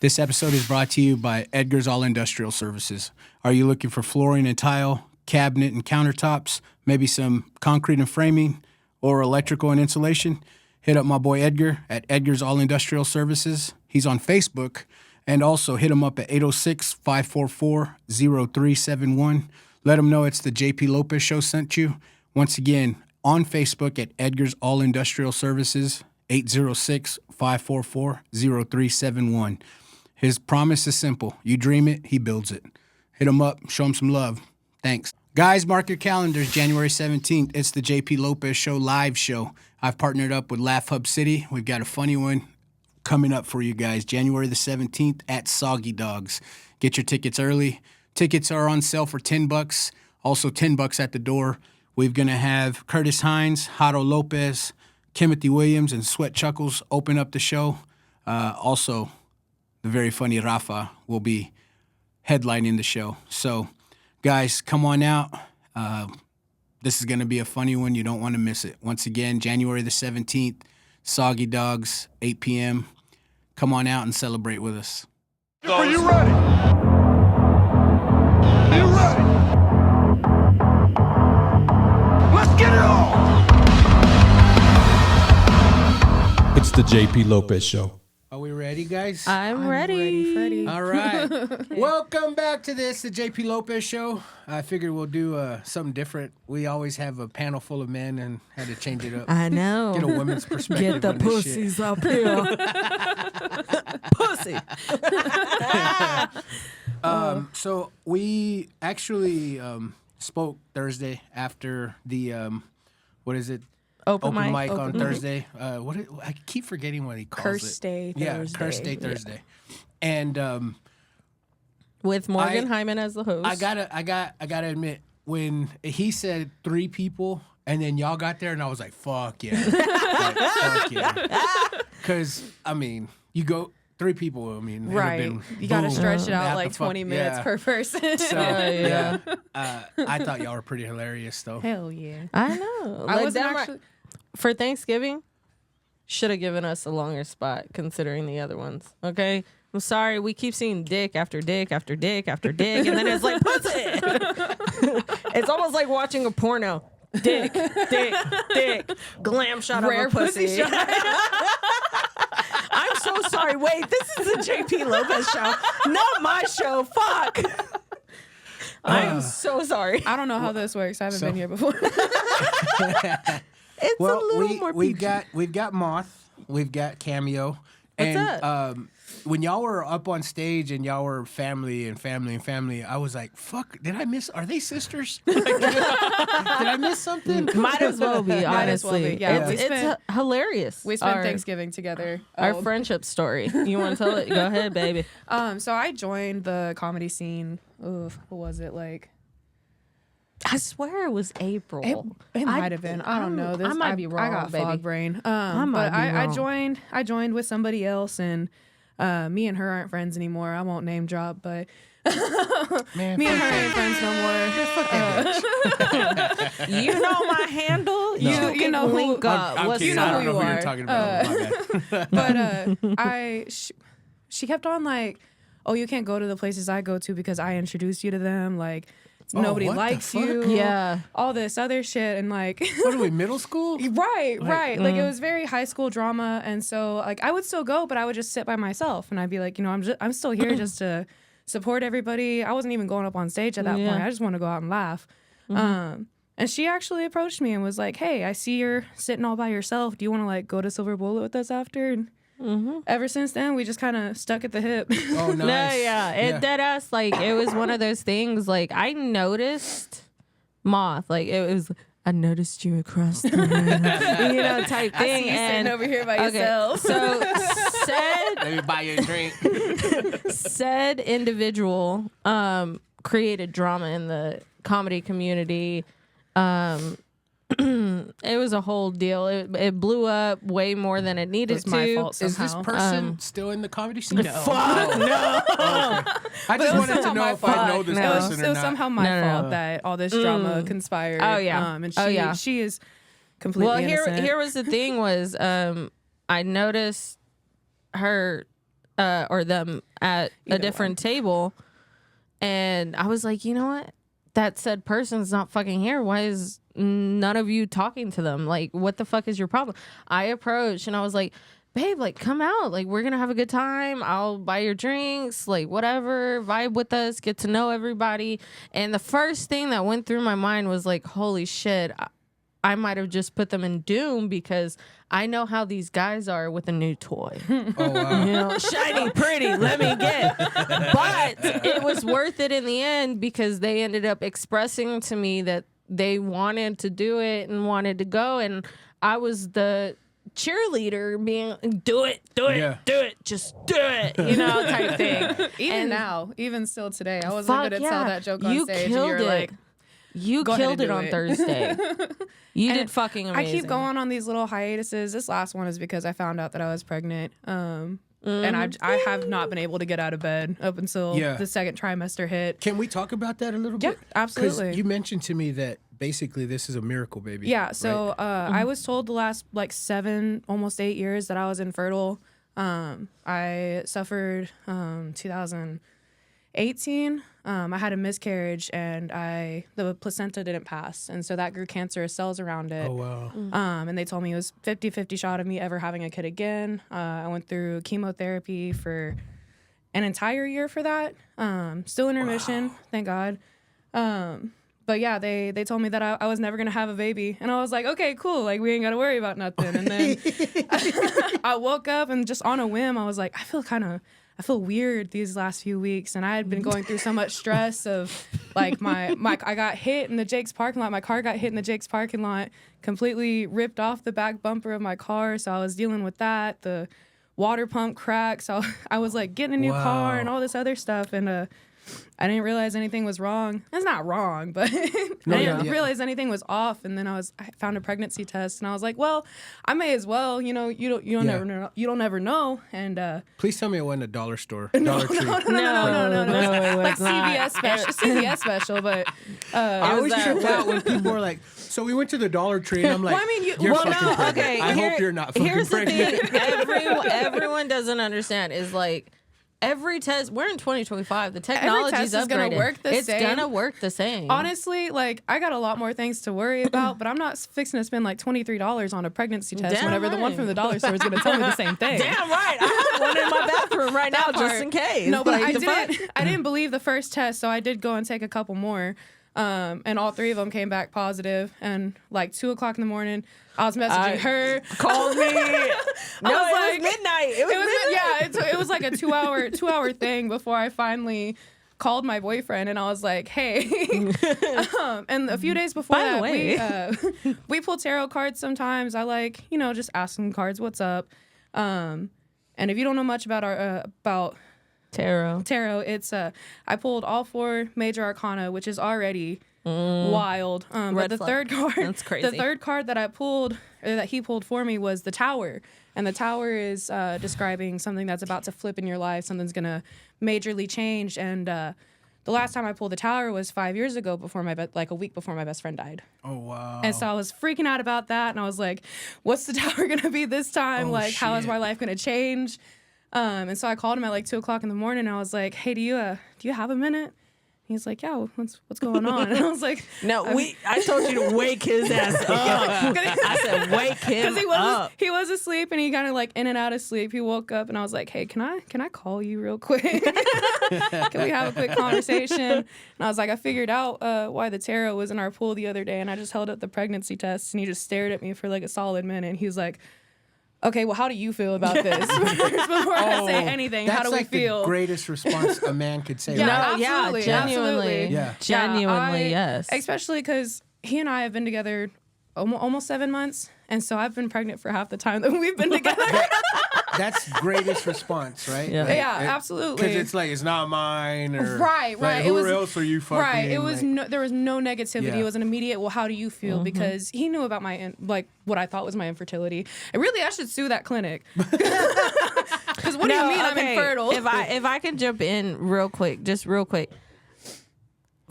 This episode is brought to you by Edgar's All Industrial Services. Are you looking for flooring and tile, cabinet and countertops, maybe some concrete and framing, or electrical and insulation? Hit up my boy Edgar at Edgar's All Industrial Services. He's on Facebook. And also hit him up at 806-544-0371. Let him know it's the JP Lopez Show sent you. Once again, on Facebook at Edgar's All Industrial Services, 806-544-0371. His promise is simple. You dream it, he builds it. Hit him up, show him some love. Thanks. Guys, mark your calendars, January 17th. It's the JP Lopez Show live show. I've partnered up with Laugh Hub City. We've got a funny one coming up for you guys, January the 17th at Soggy Dogs. Get your tickets early. Tickets are on sale for $10. Also $10 at the door. We're going to have Curtis Hines, Jaro Lopez, Timothy Williams, and Sweat Chuckles open up the show. Also, the very funny Rafa will be headlining the show. So, guys, come on out. This is going to be a funny one. You don't want to miss it. Once again, January the 17th, Soggy Dogs, 8 p.m. Come on out and celebrate with us. Are you ready? Are you ready? Let's get it on! It's the JP Lopez Show. Are we ready, guys? I'm ready, Freddie. All right. Welcome back to the JP Lopez Show. I figured we'll do something different. We always have a panel full of men and had to change it up. I know. Get a woman's perspective. Get the on this pussies shit. up here. Pussy. So we actually spoke Thursday after the, what is it? Open mic on Open- Thursday. I keep forgetting what he calls Curse it. Day Thursday. Yeah, Curse Day Thursday. And With Morgan Hyman as the host. I gotta admit, when he said 3 people and then y'all got there and I was like, fuck yeah. Fuck yeah. Because, I mean, you go 3 people, I mean, Right. You got to stretch it out Have like the fuck- 20 minutes yeah. per person. So, yeah. I thought y'all were pretty hilarious, though. Hell yeah. I know. I wasn't that actually... for Thanksgiving, should have given us a longer spot considering the other ones. Okay? I'm sorry, we keep seeing dick after dick after dick after dick, and then it's like, pussy! It's almost like watching a porno. Dick, dick, dick. Glam shot Rare of a pussy. shot. I'm so sorry. Wait, this is the JP Lopez show, not my show. Fuck. I am so sorry. I don't know how this works. I haven't been here before. It's a little more we've PG. got Moth, we've got Cameo, and up? when y'all were up on stage and y'all were family, I was like, "Fuck! Did I miss? Are they sisters? Like, did I miss something?" Might as well be, honestly. Might as well be. Yeah, It's hilarious. We spent Our- Thanksgiving together. Our friendship story. You want to tell it? Go ahead, baby. So I joined the comedy scene. What was it like? I swear it was April. It might have been. I don't know. I might be wrong, I got baby. fog brain. I might but be I wrong. joined with somebody else, and me and her aren't friends anymore. I won't name drop, but Man, me and fuck her ain't friends no more. You know my handle. No. You know who- link up. I'm What's kidding. know I up? don't know who who you you're are. talking about. My bad. but she kept on like, oh, you can't go to the places I go to because I introduced you to them. Like, nobody what the likes fuck? you. Yeah. All this other shit. And like, What are we, middle school? right. Like, it was very high school drama. And so, like, I would still go, but I would just sit by myself. And I'd be like, you know, I'm still here just to support everybody. I wasn't even going up on stage at that point. I just want to go out and laugh. And she actually approached me and was like, hey, I see you're sitting all by yourself. Do you want to, like, go to Silver Bullet with us after? And ever since then, we just kind of stuck at the hip. Oh, nice. No, yeah. It dead ass, like, it was one of those things, like, I noticed Moth. Like, it was, I noticed you across the room. You know, type I thing. see you sitting And over here by yourself. So said Let me buy you a drink. said individual created drama in the comedy community. It was a whole deal. It blew up way more than it needed It was to. my fault Is this somehow. person still in the comedy scene? No. Fuck no. I just it was wanted to somehow know my if I know fault. this No. It person was, or it was not. somehow my No. fault that all this drama conspired. Oh, yeah. And Oh, yeah. she is completely Well, innocent. here was the thing was I noticed her or them at a different table. And I was like, you know what? That said person's not fucking here. Why is none of you talking to them? Like, what the fuck is your problem? I approached and I was like, babe, like, come out. Like, we're going to have a good time. I'll buy your drinks, like, whatever. Vibe with us. Get to know everybody. And the first thing that went through my mind was like, holy shit, I might have just put them in doom because I know how these guys are with a new toy. Oh, wow. You know, shiny, pretty, let me get. But it was worth it in the end because they ended up expressing to me that they wanted to do it and wanted to go. And I was the cheerleader being, do it, just do it, you know, type thing. Even And now, even still today, I wasn't going to tell that joke on you stage. And killed you're it. like, You Go ahead killed and it do on it. Thursday. You And did fucking amazing. I keep going on these little hiatuses. This last one is because I found out that I was pregnant. And I have not been able to get out of bed up until the second trimester hit. Can we talk about that a little Yeah, bit? absolutely. 'Cause you mentioned to me that basically this is a miracle baby. Yeah, so right? I was told the last like 7, almost 8 years that I was infertile. I suffered 2018. I had a miscarriage and the placenta didn't pass. And so that grew cancerous cells around it. Oh, wow. And they told me it was 50-50 shot of me ever having a kid again. I went through chemotherapy for an entire year for that. Still in remission, thank God. But yeah, they told me that I was never going to have a baby. And I was like, okay, cool. Like, we ain't got to worry about nothing. And then I woke up and just on a whim, I was like, I feel weird these last few weeks. And I had been going through so much stress of like I got hit in the Jake's parking lot. My car got hit in the Jake's parking lot, completely ripped off the back bumper of my car. So I was dealing with that. The water pump cracked. So I was like getting a new car and all this other stuff. And I didn't realize anything was wrong. It's not wrong, but I didn't realize anything was off. And then I found a pregnancy test, and I was like, well, I may as well. You know, you don't never know. You don't ever know. And Please tell me it wasn't a dollar store. Dollar Tree. no, it was like not. CVS special, but I always trip out when people are like, so we went to the Dollar Tree, and I'm like, Well, I mean, you're Well, fucking no, pregnant. okay. I hope you're not fucking Here's the pregnant. thing. Everyone doesn't understand is like every test. We're in 2025. The technology's test is gonna upgraded. work the it's same. gonna work the same. honestly, like I got a lot more things to worry about, but I'm not fixing to spend like $23 on a pregnancy test Damn whenever the one right. from the dollar store is going to tell me the same thing. Damn right. I have one in my bathroom right now, That just part. in case. No, but Like, the fuck? I didn't believe the first test, so I did go and take a couple more. And all 3 of them came back positive. And like 2:00 in the morning, I was messaging her. Called me. No, was it like- was midnight. It was midnight. Yeah, it was like a 2-hour thing before I finally called my boyfriend, and I was like, hey. And a few days before By the that, way. we pull tarot cards sometimes. I like, just asking cards, what's up? And if you don't know much about about Tarot. it's I pulled all 4 major arcana, which is already wild. But Red the flag. third card, That's crazy. The third card that I pulled, or that he pulled for me, was the Tower. And the Tower is describing something that's about to flip in your life. Something's gonna majorly change. And the last time I pulled the Tower was 5 years ago, before a week before my best friend died. Oh, wow. And so I was freaking out about that, and I was like, "What's the Tower gonna be this time? Oh, like, how is shit. my life gonna change?" And so I called him at like 2:00 in the morning, and I was like, "Hey, do you have a minute?" He's like, "Yeah, what's going on?" And I was like, No, I told you to wake his ass up. I said, wake him up. he was asleep, and he kind of like in and out of sleep. He woke up, and I was like, "Hey, can I call you real quick? Can we have a quick conversation?" And I was like, I figured out why the tarot was in our pool the other day, and I just held up the pregnancy test, and he just stared at me for like a solid minute, and he was like, "Okay, well, how do you feel about this?" Before I say anything, how do we like feel? the greatest response a man could say. Yeah, right? absolutely, genuinely. absolutely. Yeah. Genuinely, yes. Especially because he and I have been together almost 7 months, and so I've been pregnant for half the time that we've been together. That's greatest response, right? Yeah. Like, Yeah, absolutely. Because it's like, it's not mine, or Right. like, It who was, else are you fucking? Right. It was like, there was no negativity. Yeah. It was an immediate, well, how do you feel? Because he knew about my what I thought was my infertility. And really, I should sue that clinic. Because what do you mean I'm infertile? If I can jump in real quick, just real quick.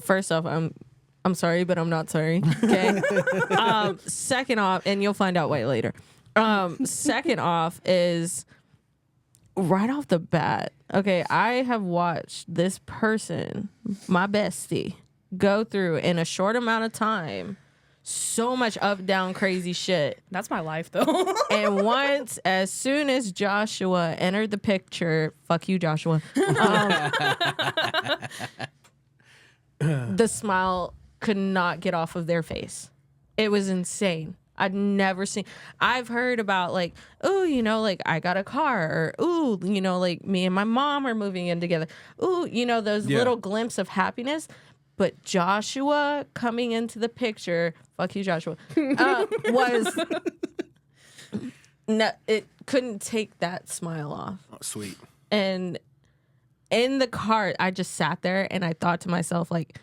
First off, I'm sorry, but I'm not sorry. Okay. Second off, and you'll find out why later. Second off is right off the bat, okay, I have watched this person, my bestie, go through in a short amount of time so much up, down, crazy shit. That's my life, though. And once, as soon as Joshua entered the picture, fuck you, Joshua, the smile could not get off of their face. It was insane. I've heard about like, oh, you know, like I got a car, or ooh, you know, like me and my mom are moving in together. Ooh, you know, those little glimpses of happiness. But Joshua coming into the picture, fuck you, Joshua, was no, it couldn't take that smile off. Oh, sweet. And in the car, I just sat there and I thought to myself, like,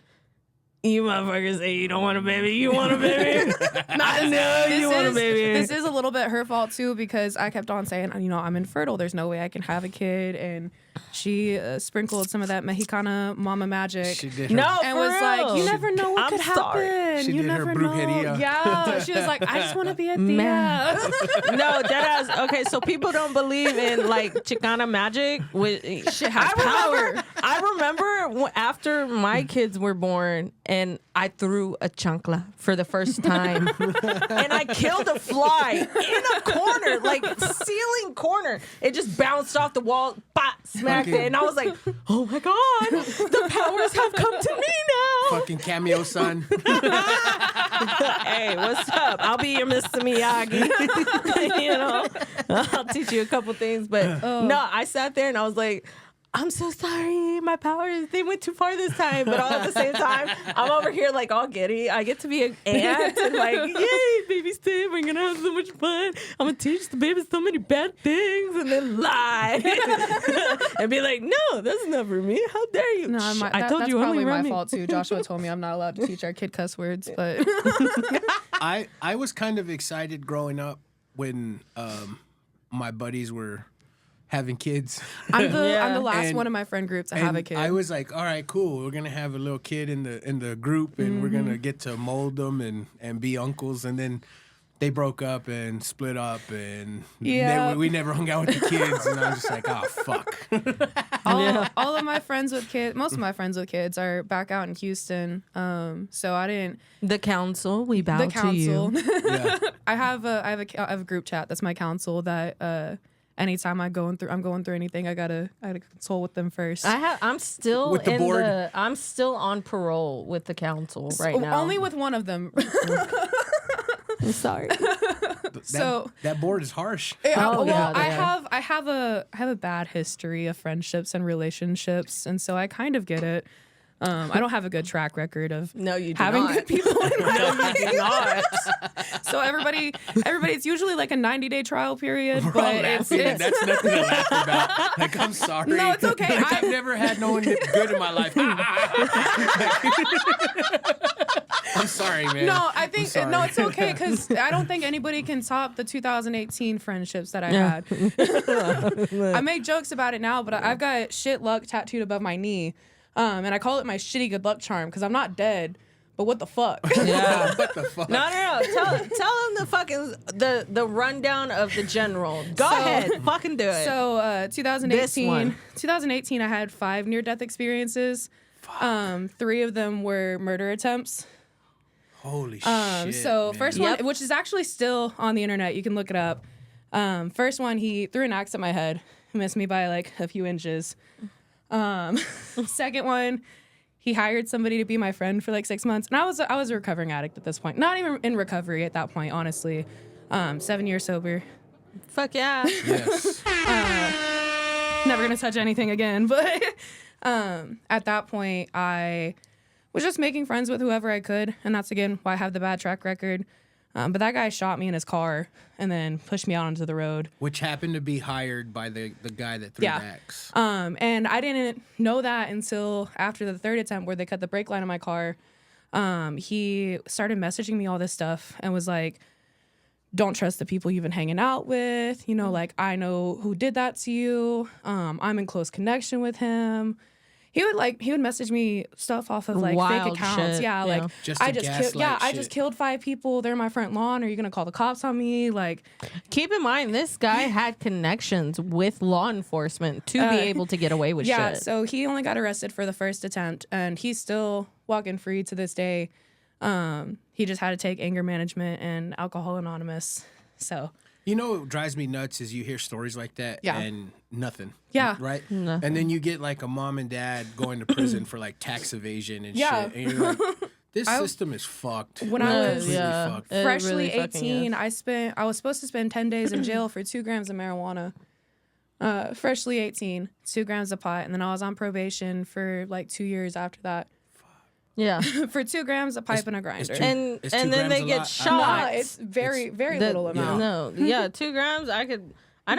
you motherfuckers say you don't want a baby. You want a baby? I know you want a baby. This is a little bit her fault, too, because I kept on saying, you know, I'm infertile. There's no way I can have a kid. And she sprinkled some of that Mexicana mama magic. She did her, No, and for was real. like, you never know what I'm could sorry. happen. She You did her never know. brujeria. Yeah. She was like, I just want to be a Man. tia. No, deadass. Okay, so people don't believe in like Chicana magic. Shit has power. I remember after my kids were born, and I threw a chancla for the first time, and I killed a fly in a corner, like ceiling corner. It just bounced off the wall, bop, smacked it, and I was like, "Oh my god, the powers have come to me now!" fucking cameo son. Hey, what's up? I'll be your Mr. Miyagi. You know, I'll teach you a couple things. But no, I sat there and I was like, I'm so sorry. My powers, they went too far this time. But all at the same time, I'm over here like all giddy. I get to be an aunt and like, yay, baby Steve, we're going to have so much fun. I'm going to teach the baby so many bad things and then lie. And be like, no, that's not for me. How dare you? No, I told that's you probably only my around me. fault, too. Joshua told me I'm not allowed to teach our kid cuss words, but I was kind of excited growing up when my buddies were having kids. I'm the last And- one in my friend group to have a And kid. I was like, all right, cool. We're gonna have a little kid in the group, and we're gonna get to mold them and be uncles. And then they broke up and split up, and we never hung out with the kids. And I was just like, oh fuck. all of my friends with kids, most of my friends with kids are back out in Houston. So I didn't. The council, we bow The to council. you. Yeah. I have a group chat. That's my council. That anytime I'm going through anything, I gotta consult with them first. I'm still With the board? I'm still on parole with the council right now. Only with one of them. I'm sorry. So that board is harsh. well, yeah, they I have a bad history of friendships and relationships, and so I kind of get it. I don't have a good track record of No, you do having not. good people in my No, life. you do not. So everybody, it's usually like a 90-day trial period, We're all but it's laughing, and that's nothing to laugh about. Like, I'm sorry. No, it's okay. Like, I've never had no one good in my life. I'm sorry, man. no, I think sorry. no, it's okay because I don't think anybody can top the 2018 friendships that I had. I make jokes about it now, but I've got shit luck tattooed above my knee, and I call it my shitty good luck charm because I'm not dead. But what the fuck? Yeah. What the fuck? No. Tell them the fucking the rundown of the general. Go ahead, fucking do it. So 2018, This one. I had 5 near-death experiences. 3 of them were murder attempts. Holy shit. So man. first one, which is actually still on the internet, you can look it up. First one, he threw an axe at my head, missed me by like a few inches. Second one, he hired somebody to be my friend for like 6 months, and I was a recovering addict at this point. Not even in recovery at that point, honestly. 7 years sober. Fuck yeah. Yes. Never gonna touch anything again. But at that point, I was just making friends with whoever I could, and that's again why I have the bad track record. But that guy shot me in his car and then pushed me out onto the road. Which happened to be hired by the guy that threw the axe. And I didn't know that until after the 3rd attempt where they cut the brake line in my car. He started messaging me all this stuff and was like, don't trust the people you've been hanging out with. You know, like, I know who did that to you. I'm in close connection with him. he would message me stuff off of like Wild fake accounts. shit. Yeah, Yeah. like Just to I just killed. gaslight Yeah, I shit. just killed 5 people. They're in my front lawn. Are you gonna call the cops on me? Like, Keep in mind, this guy had connections with law enforcement to be able to get away with yeah. shit. So he only got arrested for the first attempt, and he's still walking free to this day. He just had to take anger management and Alcohol Anonymous. So You know what drives me nuts is you hear stories like that Yeah. and nothing. Yeah. Right? Nothing. And then you get like a mom and dad going to prison for like tax evasion and Yeah. shit. And you're like, this system is fucked. When I was Completely yeah. fucked. It freshly really fucking 18, is. I was supposed to spend 10 days in jail for 2 grams of marijuana. Freshly 18, 2 grams of pot, and then I was on probation for like 2 years after that Yeah. for 2 grams of pipe and a grinder. And Is 2 and then grams they a get lot? shot. No, it's very little amount. No, yeah, 2 grams. I know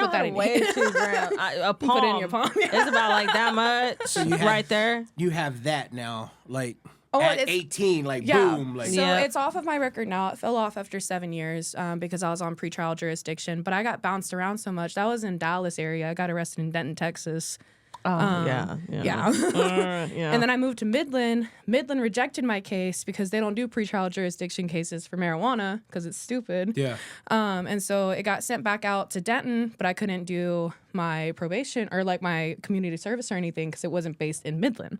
Put that how to in weigh your- 2 grams. A palm. Put it in your palm. It's about like that much you have- right there. You have that now, like Oh, at it's- 18, like Yeah. boom, like So Yeah. it's off of my record now. It fell off after 7 years because I was on pretrial jurisdiction. But I got bounced around so much. That was in Dallas area. I got arrested in Denton, Texas. Yeah. Yeah. Yeah. And then I moved to Midland. Midland rejected my case because they don't do pretrial jurisdiction cases for marijuana because it's stupid. yeah. And so it got sent back out to Denton, but I couldn't do my probation or like my community service or anything because it wasn't based in Midland.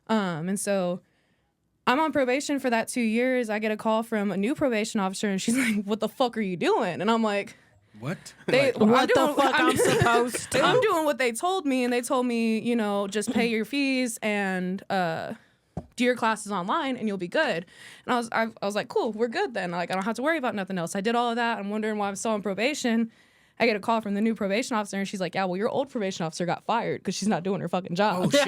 And so I'm on probation for that 2 years. I get a call from a new probation officer and she's like, "What the fuck are you doing?" And I'm like, What? They, Like, what the fuck I'm supposed to? I'm doing what they told me, and they told me, you know, just pay your fees and do your classes online, and you'll be good. And I was like, cool, we're good then. Like, I don't have to worry about nothing else. I did all of that. I'm wondering why I'm still on probation. I get a call from the new probation officer, and she's like, "Yeah, well, your old probation officer got fired because she's not doing her fucking job." oh shit.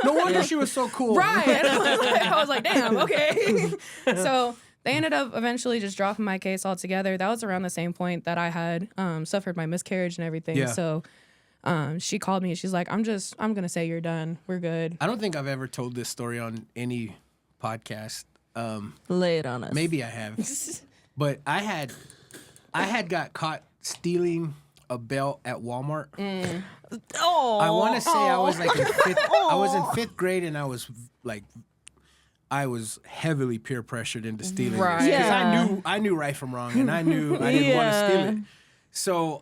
No wonder she was so cool. Right. And I was like, damn, okay. So they ended up eventually just dropping my case altogether. That was around the same point that I had suffered my miscarriage and everything. Yeah. So she called me and she's like, I'm going to say you're done. We're good. I don't think I've ever told this story on any podcast. Lay it on us. Maybe I have. But I had got caught stealing a belt at Walmart. Oh, I want to say I was like in I was in 5th grade and I was heavily peer pressured into stealing Right. this because Yeah. I knew right from wrong and I knew I didn't want to steal Yeah. it. So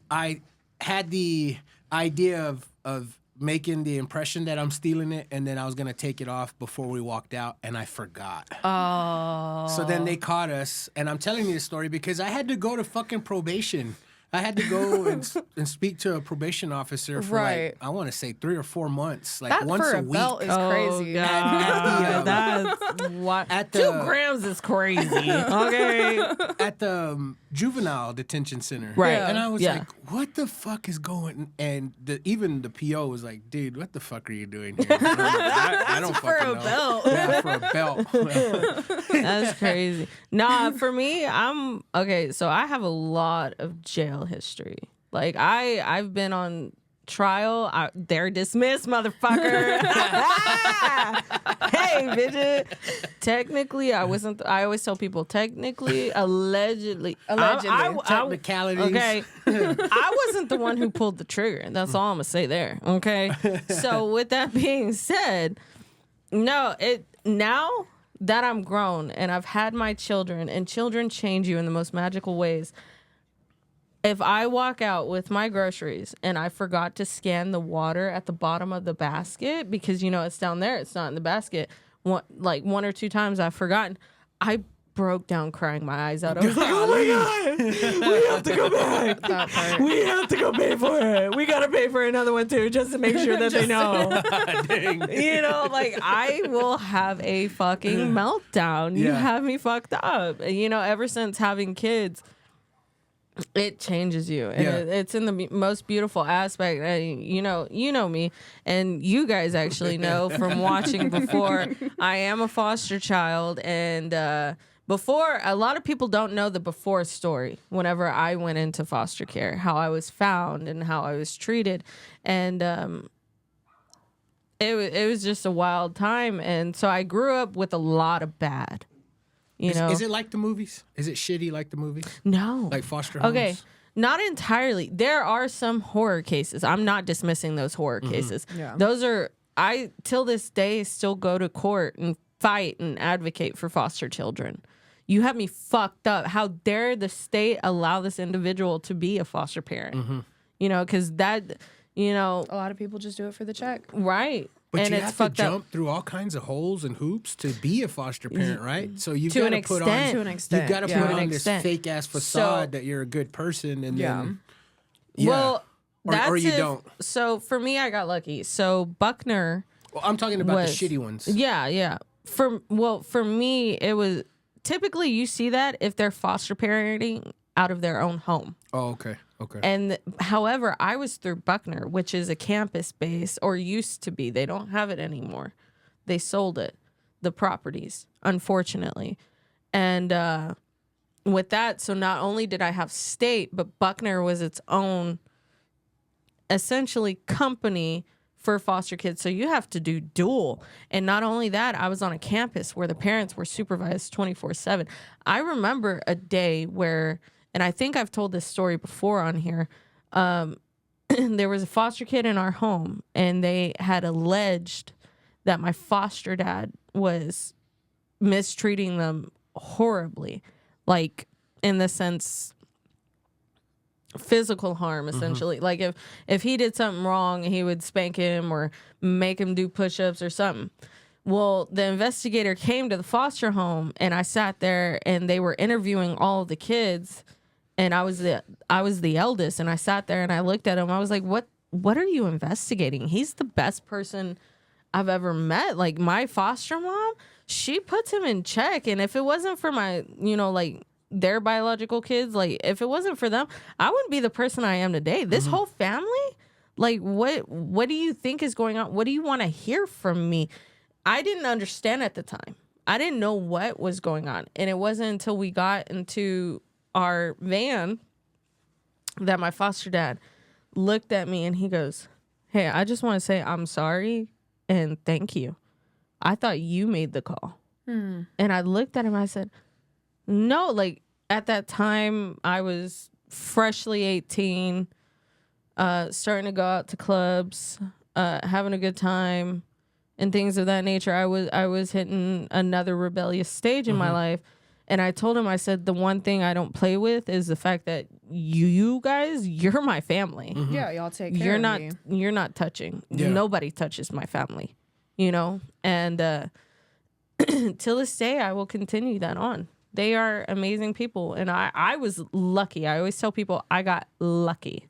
I had the idea of making the impression that I'm stealing it and then I was gonna take it off before we walked out and I forgot. Oh. So then they caught us and I'm telling you this story because I had to go to fucking probation. I had to go and speak to a probation officer for Right. like I want to say 3 or 4 months, like That once for a a week. belt is Oh, crazy. God. That's what. At 2 the- grams is crazy. Okay. At the juvenile detention center, Right. And I was Yeah. like, "What the fuck is going?" And even the PO was like, "Dude, what the fuck are you doing here?" And I'm like, I don't For fucking a know. belt. Yeah, for a belt. That's crazy. Nah, for me, I'm okay. So I have a lot of jail history. Like I've been on trial. They're dismissed, motherfucker. Hey, bitch. Technically, I wasn't. I always tell people, technically, allegedly. Technicalities. Okay. I wasn't the one who pulled the trigger. That's all I'm gonna say there. Okay. So with that being said, now that I'm grown and I've had my children, and children change you in the most magical ways. If I walk out with my groceries and I forgot to scan the water at the bottom of the basket because, you know, it's down there, it's not in the basket, one or two times I've forgotten, I broke down crying my eyes out. I was like, oh my God, we have to go back. That part. We have to go pay for it. We got to pay for another one too, just to make sure that they know. You know, like I will have a fucking meltdown. You Yeah. have me fucked up. You know, ever since having kids, it changes you, and Yeah. it's in the most beautiful aspect. You know me, and you guys actually know from watching before. I am a foster child, and before, a lot of people don't know the before story. Whenever I went into foster care, how I was found and how I was treated, and it was just a wild time. And so I grew up with a lot of bad. You know, Is it like the movies? Is it shitty like the movies? no, Like foster homes? okay, not entirely. There are some horror cases. I'm not dismissing those horror cases. Yeah. Those are I till this day still go to court and fight and advocate for foster children. You have me fucked up. How dare the state allow this individual to be a foster parent? You know, because that, you know, A lot of people just do it for the check. right. But and you it's have to fucked jump up. through all kinds of holes and hoops to be a foster parent, right? So you've To got an to put extent. on, To an extent, you've got to yeah. put To an on this extent. fake ass facade that you're a good person, and Yeah. then Well, Or that's you if- don't. So for me, I got lucky. So Buckner. Well, I'm talking about was- the shitty ones. Yeah. For me, it was typically you see that if they're foster parenting out of their own home. Oh, okay. And however, I was through Buckner, which is a campus base, or used to be. They don't have it anymore. They sold it, the properties, unfortunately. And with that, so not only did I have state, but Buckner was its own, essentially, company for foster kids. So you have to do dual. And not only that, I was on a campus where the parents were supervised 24/7. I remember a day where, and I think I've told this story before on here, there was a foster kid in our home, and they had alleged that my foster dad was mistreating them horribly, like in the sense physical harm, essentially. Like if he did something wrong, he would spank him or make him do push-ups or something. Well, the investigator came to the foster home, and I sat there, and they were interviewing all of the kids, and I was the eldest, and I sat there and I looked at him. I was like, what are you investigating? He's the best person I've ever met. Like, my foster mom, she puts him in check, and if it wasn't for my, like, their biological kids, like, if it wasn't for them, I wouldn't be the person I am today. This whole family, like, what do you think is going on? What do you want to hear from me? I didn't understand at the time. I didn't know what was going on. And it wasn't until we got into our van that my foster dad looked at me and he goes, "Hey, I just want to say I'm sorry and thank you. I thought you made the call." And I looked at him and I said, "No, like, at that time I was freshly 18, starting to go out to clubs, having a good time and things of that nature. I was hitting another rebellious stage in my life." And I told him, I said, the one thing I don't play with is the fact that you guys, you're my family. Yeah, y'all take care of me. You're not touching. Yeah. Nobody touches my family, And till this day, I will continue that on. They are amazing people. And I was lucky. I always tell people I got lucky.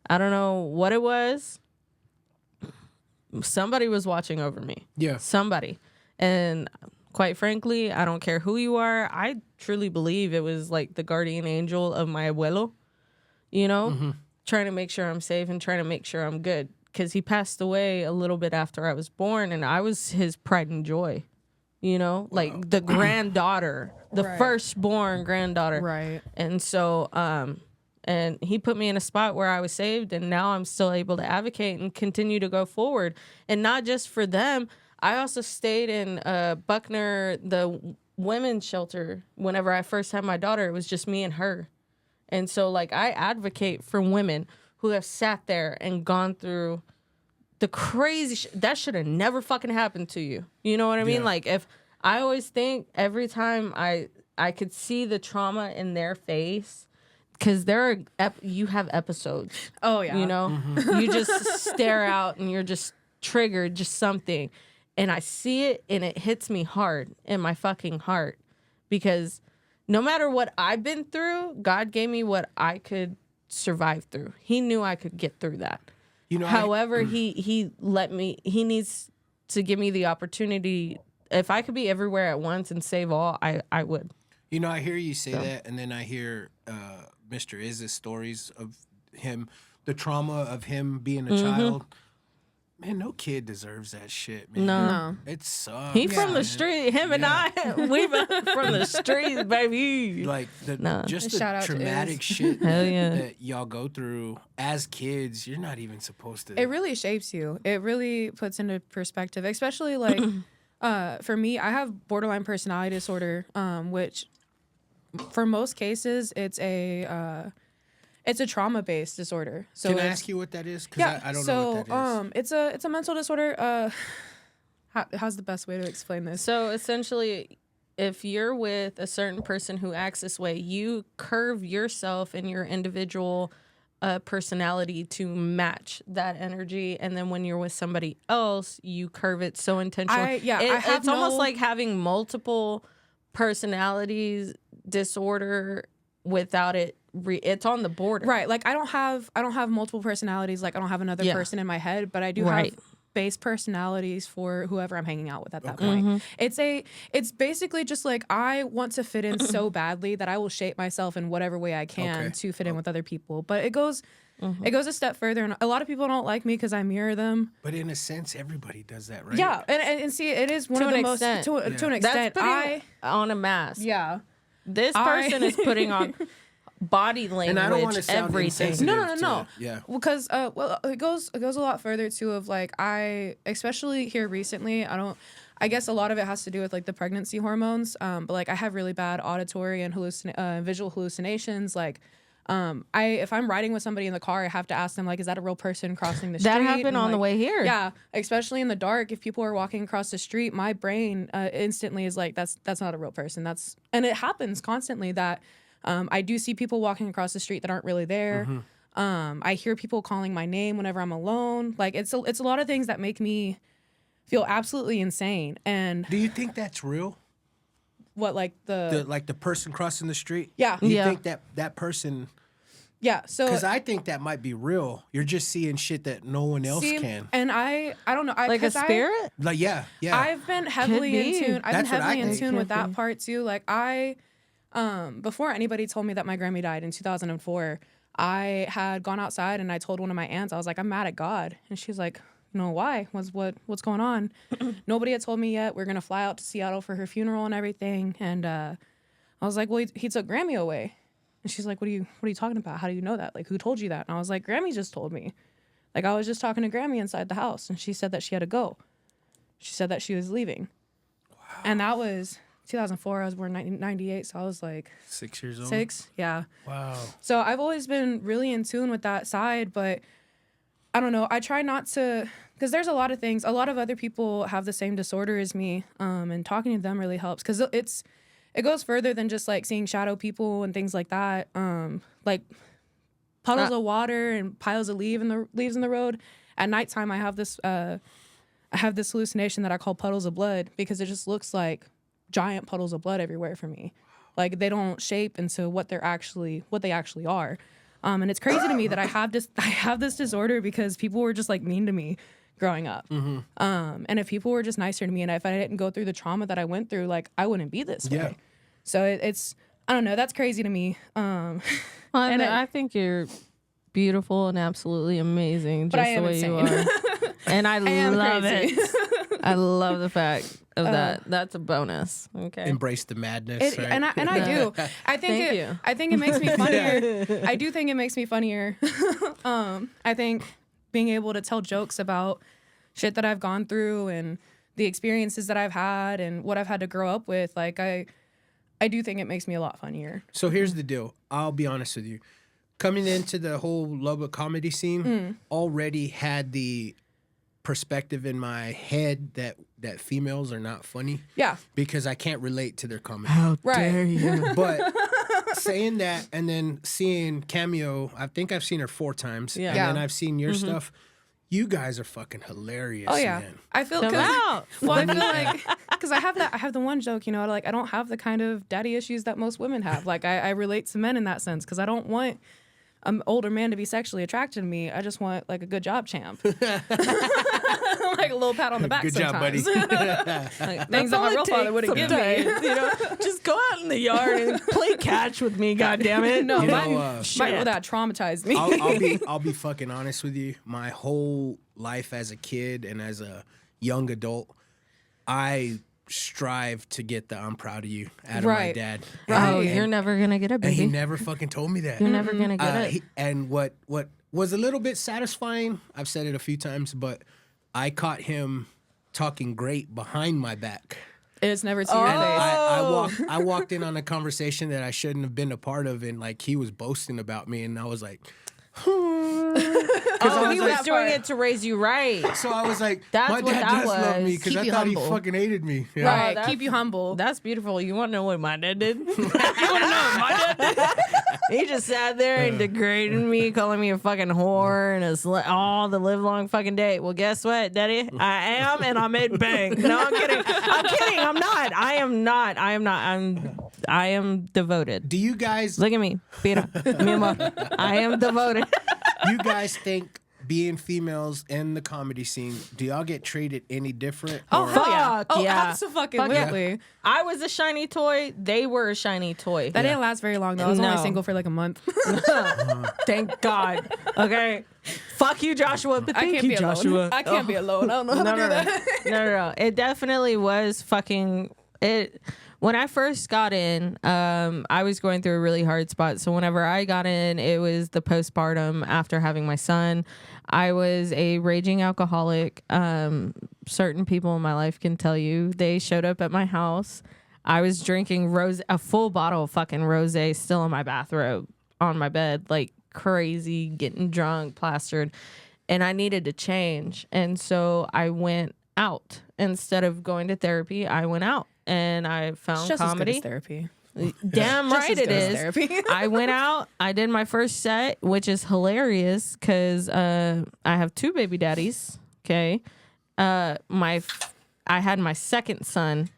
I don't know what it was. Somebody was watching over me. Yeah. Somebody. And quite frankly, I don't care who you are. I truly believe it was like the guardian angel of my abuelo, trying to make sure I'm safe and trying to make sure I'm good. Because he passed away a little bit after I was born, and I was his pride and joy, like the granddaughter, the Right. firstborn granddaughter. Right. And so, and he put me in a spot where I was saved, and now I'm still able to advocate and continue to go forward. And not just for them. I also stayed in Buckner, the women's shelter. Whenever I first had my daughter, it was just me and her. And so, like, I advocate for women who have sat there and gone through the crazy that should have never fucking happened to you. You know what I mean? Yeah. Like, if I always think every time I could see the trauma in their face, because you have episodes. Oh, yeah. You just stare out and you're just triggered, just something. And I see it and it hits me hard in my fucking heart, because no matter what I've been through, God gave me what I could survive through. He knew I could get through that. However, he needs to give me the opportunity. If I could be everywhere at once and save all, I would. I hear you say that, and then I hear Mr. Iz's stories of him, the trauma of him being a child. Man, no kid deserves that shit, man. No. It sucks. He from man. the street. Him and I, we from the streets, baby. Like, just Shout the out to traumatic Iz. shit Hell yeah. that y'all go through as kids, you're not even supposed to. It really shapes you. It really puts into perspective, especially like for me, I have borderline personality disorder, which for most cases it's It's a trauma-based disorder. So Can I it's- ask you what that is? Because Yeah. I don't know what that is. It's a mental disorder. How's the best way to explain this? So essentially, if you're with a certain person who acts this way, you curve yourself and your individual personality to match that energy, and then when you're with somebody else, you curve it so intentionally. It's almost like having multiple personalities disorder without it. It's on the border, Right. Like I don't have multiple personalities. Like I don't have another person in my head, but I do have base personalities for whoever I'm hanging out with at that point. It's basically just like I want to fit in so badly that I will shape myself in whatever way I can to fit in with other people. But it goes a step further, and a lot of people don't like me because I mirror them. But in a sense, everybody does that, right? Yeah, and see, it is one of the most to an extent. That's on a mask. Yeah. This person is putting on body language, And I don't want to sound everything. insensitive No. Yeah. Because it goes a lot further too. Of like especially here recently, I guess a lot of it has to do with like the pregnancy hormones. But like I have really bad auditory and visual hallucinations. Like if I'm riding with somebody in the car, I have to ask them like, is that a real person crossing the street? That happened on the way here. Yeah, especially in the dark. If people are walking across the street, my brain instantly is like, that's not a real person. And it happens constantly that. I do see people walking across the street that aren't really there. I hear people calling my name whenever I'm alone. Like it's a lot of things that make me feel absolutely insane. And Do you think that's real? what like The person crossing the street? Yeah. You Yeah. think that person? yeah. So Because I think that might be real. You're just seeing shit that no one else can. and I don't know. Like a spirit? Like yeah. I've been heavily in be. tune. I've That's been what I heavily in think. tune with Could that be. part too. Like before anybody told me that my Grammy died in 2004, I had gone outside and I told one of my aunts, I was like, I'm mad at God. And she's like, no, why? What's going on? Nobody had told me yet. We're gonna fly out to Seattle for her funeral and everything. And I was like, well, he took Grammy away. And she's like, what are you talking about? How do you know that? Like, who told you that? And I was like, Grammy just told me. Like, I was just talking to Grammy inside the house, and she said that she had to go. She said that she was leaving. Wow. And that was 2004. I was born in 98, so I was like 6 years old. 6. Yeah. Wow. So I've always been really in tune with that side, but I don't know. I try not to, because there's a lot of things. A lot of other people have the same disorder as me, and talking to them really helps because it goes further than just like seeing shadow people and things like that. Like puddles of water and piles of leaves in the road. At nighttime, I have this hallucination that I call puddles of blood because it just looks like giant puddles of blood everywhere for me. Like they don't shape into what they actually are. And it's crazy to me that I have this disorder because people were just like mean to me growing up. And if people were just nicer to me, and if I didn't go through the trauma that I went through, like I wouldn't be this way. So it's I don't know. That's crazy to me. And I I think you're beautiful and absolutely amazing, But just I the am way you insane. are. And I am love crazy. it. I love the fact of that. That's a bonus. Okay. Embrace the madness, right? And I do. I think Thank you. I think it makes me funnier. I do think it makes me funnier. I think being able to tell jokes about shit that I've gone through and the experiences that I've had and what I've had to grow up with, like I do think it makes me a lot funnier. So here's the deal. I'll be honest with you. Coming into the whole Lubbock comedy scene, already had the perspective in my head that females are not funny. Yeah. Because I can't relate to their comedy. How Right. dare you? But saying that and then seeing Cameo, I think I've seen her 4 times. Yeah. And Yeah. then I've seen your stuff. You guys are fucking hilarious, Oh yeah. man. I feel Come out. well, I feel like because I have the one joke, like I don't have the kind of daddy issues that most women have. Like I relate to men in that sense because I don't want an older man to be sexually attracted to me. I just want like a good job, champ. Like a little pat on the back. Good job, sometimes. buddy. Like, Things that my real father wouldn't give me. Just go out in the yard and play catch with me, goddammit. No, You know, that traumatized me. I'll be fucking honest with you. My whole life as a kid and as a young adult, I strive to get the "I'm proud of you" out of my Right. dad. Oh, And- you're never gonna get it, and he baby. never fucking told me that. You're never gonna get it. And what was a little bit satisfying, I've said it a few times, but I caught him talking great behind my back. It's never to your And face. I walked in on a conversation that I shouldn't have been a part of, and like he was boasting about me, and I was like, Oh, he was doing it to raise you right. so I was like, That's my what dad that does love me was. because Keep I you thought he humble. fucking hated me. Yeah. Right, that's- keep you humble. That's beautiful. You want to know what my dad did? You want to know what my dad did? He just sat there and degraded me, calling me a fucking whore and all the live long fucking day. Well, guess what, Daddy? I am, and I made bank. No, I'm kidding. I'm kidding. I'm not. I am not. I am not. I am devoted. Do you guys Look at me, Peter. Mi amor. I am devoted. you guys think being females in the comedy scene, do y'all get treated any different? Oh, Or- hell yeah. Fuck Oh, yeah. absolutely. I was a shiny toy. They were a shiny toy. That didn't last very long, though. I was only No. single for like a month. Thank God. Okay. Fuck you, Joshua. But I thank can't you, be Joshua. alone. I can't be alone. I don't know how to do that. No. It definitely was fucking it. When I first got in, I was going through a really hard spot. So whenever I got in, it was the postpartum after having my son. I was a raging alcoholic. Certain people in my life can tell you. They showed up at my house. I was drinking a full bottle of fucking rosé still in my bathrobe on my bed, like crazy, getting drunk, plastered. And I needed to change. And so I went out. Instead of going to therapy, I went out and I found It's just as good comedy. as therapy. Damn Just right as it good as is. therapy. I went out. I did my first set, which is hilarious because I have two baby daddies. Okay, I had my second son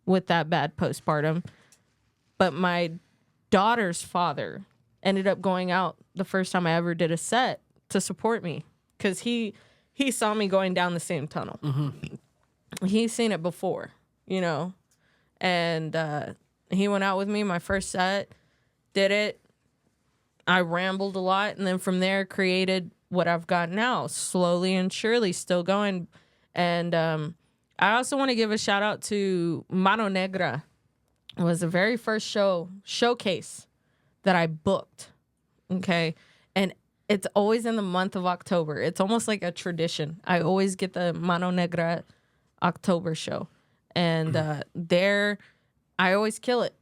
with that bad postpartum, but my daughter's father ended up going out the first time I ever did a set to support me because he saw me going down the same tunnel. He's seen it before, you know, and he went out with me my first set, did it. I rambled a lot, and then from there created what I've got now, slowly and surely, still going. And I also want to give a shout out to Mano Negra. It was the very first showcase that I booked. Okay, and it's always in the month of October. It's almost like a tradition. I always get the Mano Negra October show, and there I always kill it.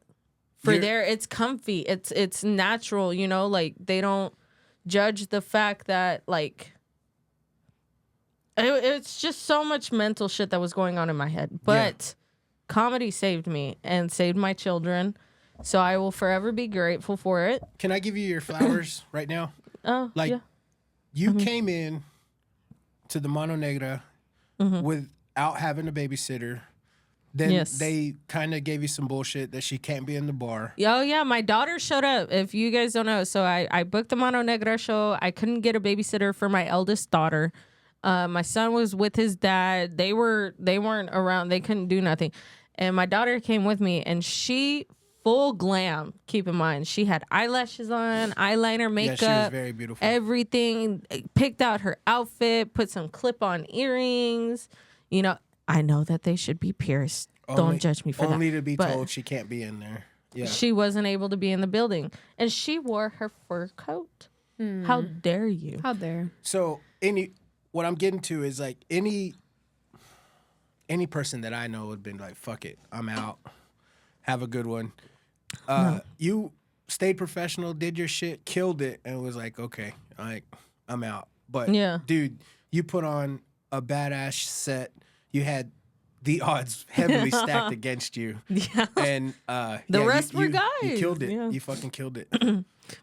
It's comfy. It's natural, you know, like they don't judge the fact that like it's just so much mental shit that was going on in my head. But comedy saved me and saved my children. So I will forever be grateful for it. Can I give you your flowers right now? Oh, Like yeah. you came in to the Mono Negra without having a babysitter. Then Yes. they kind of gave you some bullshit that she can't be in the bar. Oh, yeah. My daughter showed up. If you guys don't know. So I booked the Mano Negra show. I couldn't get a babysitter for my eldest daughter. My son was with his dad. They weren't around. They couldn't do nothing. And my daughter came with me, and she full glam. Keep in mind, she had eyelashes on, eyeliner, makeup. Yeah, she was very beautiful. Everything. Picked out her outfit. Put some clip-on earrings. You know, I know that they should be pierced. Don't judge me for that. Only to be But told she can't be in there. Yeah. she wasn't able to be in the building, and she wore her fur coat. How dare you? How dare. So what I'm getting to is like any person that I know would have been like, fuck it, I'm out. Have a good one. You stayed professional, did your shit, killed it, and was like, okay, I'm out. But Yeah. dude, you put on a badass set. You had the odds heavily stacked against you. Yeah. And The rest were you guys. killed it. Yeah. You fucking killed it.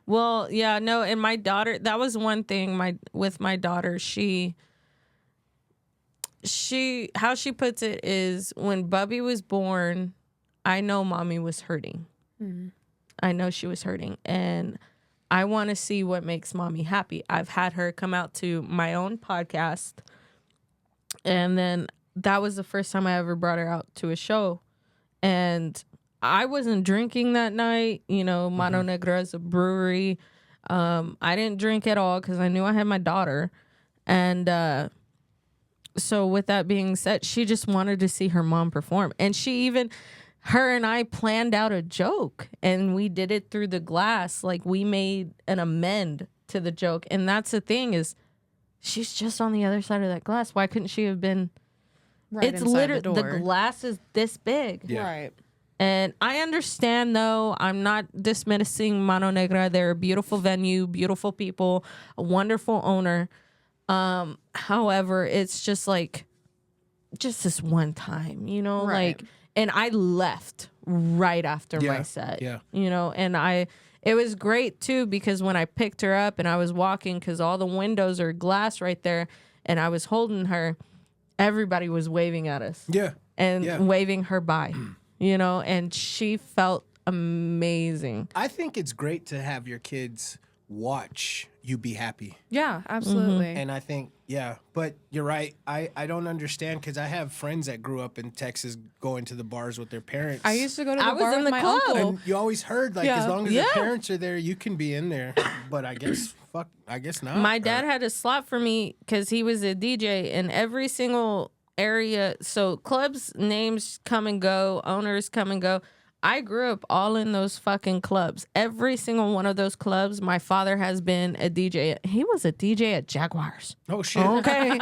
Well, yeah, no, and my daughter, that was one thing with my daughter, how she puts it is when Bubby was born, I know mommy was hurting. I know she was hurting, and I want to see what makes mommy happy. I've had her come out to my own podcast, and then that was the first time I ever brought her out to a show, and I wasn't drinking that night. You know, Mano Negra is a brewery. I didn't drink at all because I knew I had my daughter. And so with that being said, she just wanted to see her mom perform. And her and I planned out a joke, and we did it through the glass. Like, we made an amend to the joke. And that's the thing is, she's just on the other side of that glass. Why couldn't she have been Right it's inside literally the the door. glass is this big. Yeah. Right. And I understand, though, I'm not dismissing Mano Negra. They're a beautiful venue, beautiful people, a wonderful owner. However, it's just like, just this one time, you know, Right. like, and I left right after my set, you know, and it was great too, because when I picked her up and I was walking, because all the windows are glass right there, and I was holding her, everybody was waving at us. Yeah. And waving her by. You know, and she felt amazing. I think it's great to have your kids watch you be happy. Yeah, absolutely. And I think, but you're right. I don't understand, because I have friends that grew up in Texas going to the bars with their parents. I used to go to the I was bar in with the my club. uncle. And you always heard, like, Yeah. as long as Yeah. your parents are there, you can be in there. But I guess, I guess not. My dad had a slot for me because he was a DJ, and every single area, so clubs names come and go, owners come and go. I grew up all in those fucking clubs. Every single one of those clubs, my father has been a DJ. He was a DJ at Jaguars. Oh, shit. Okay.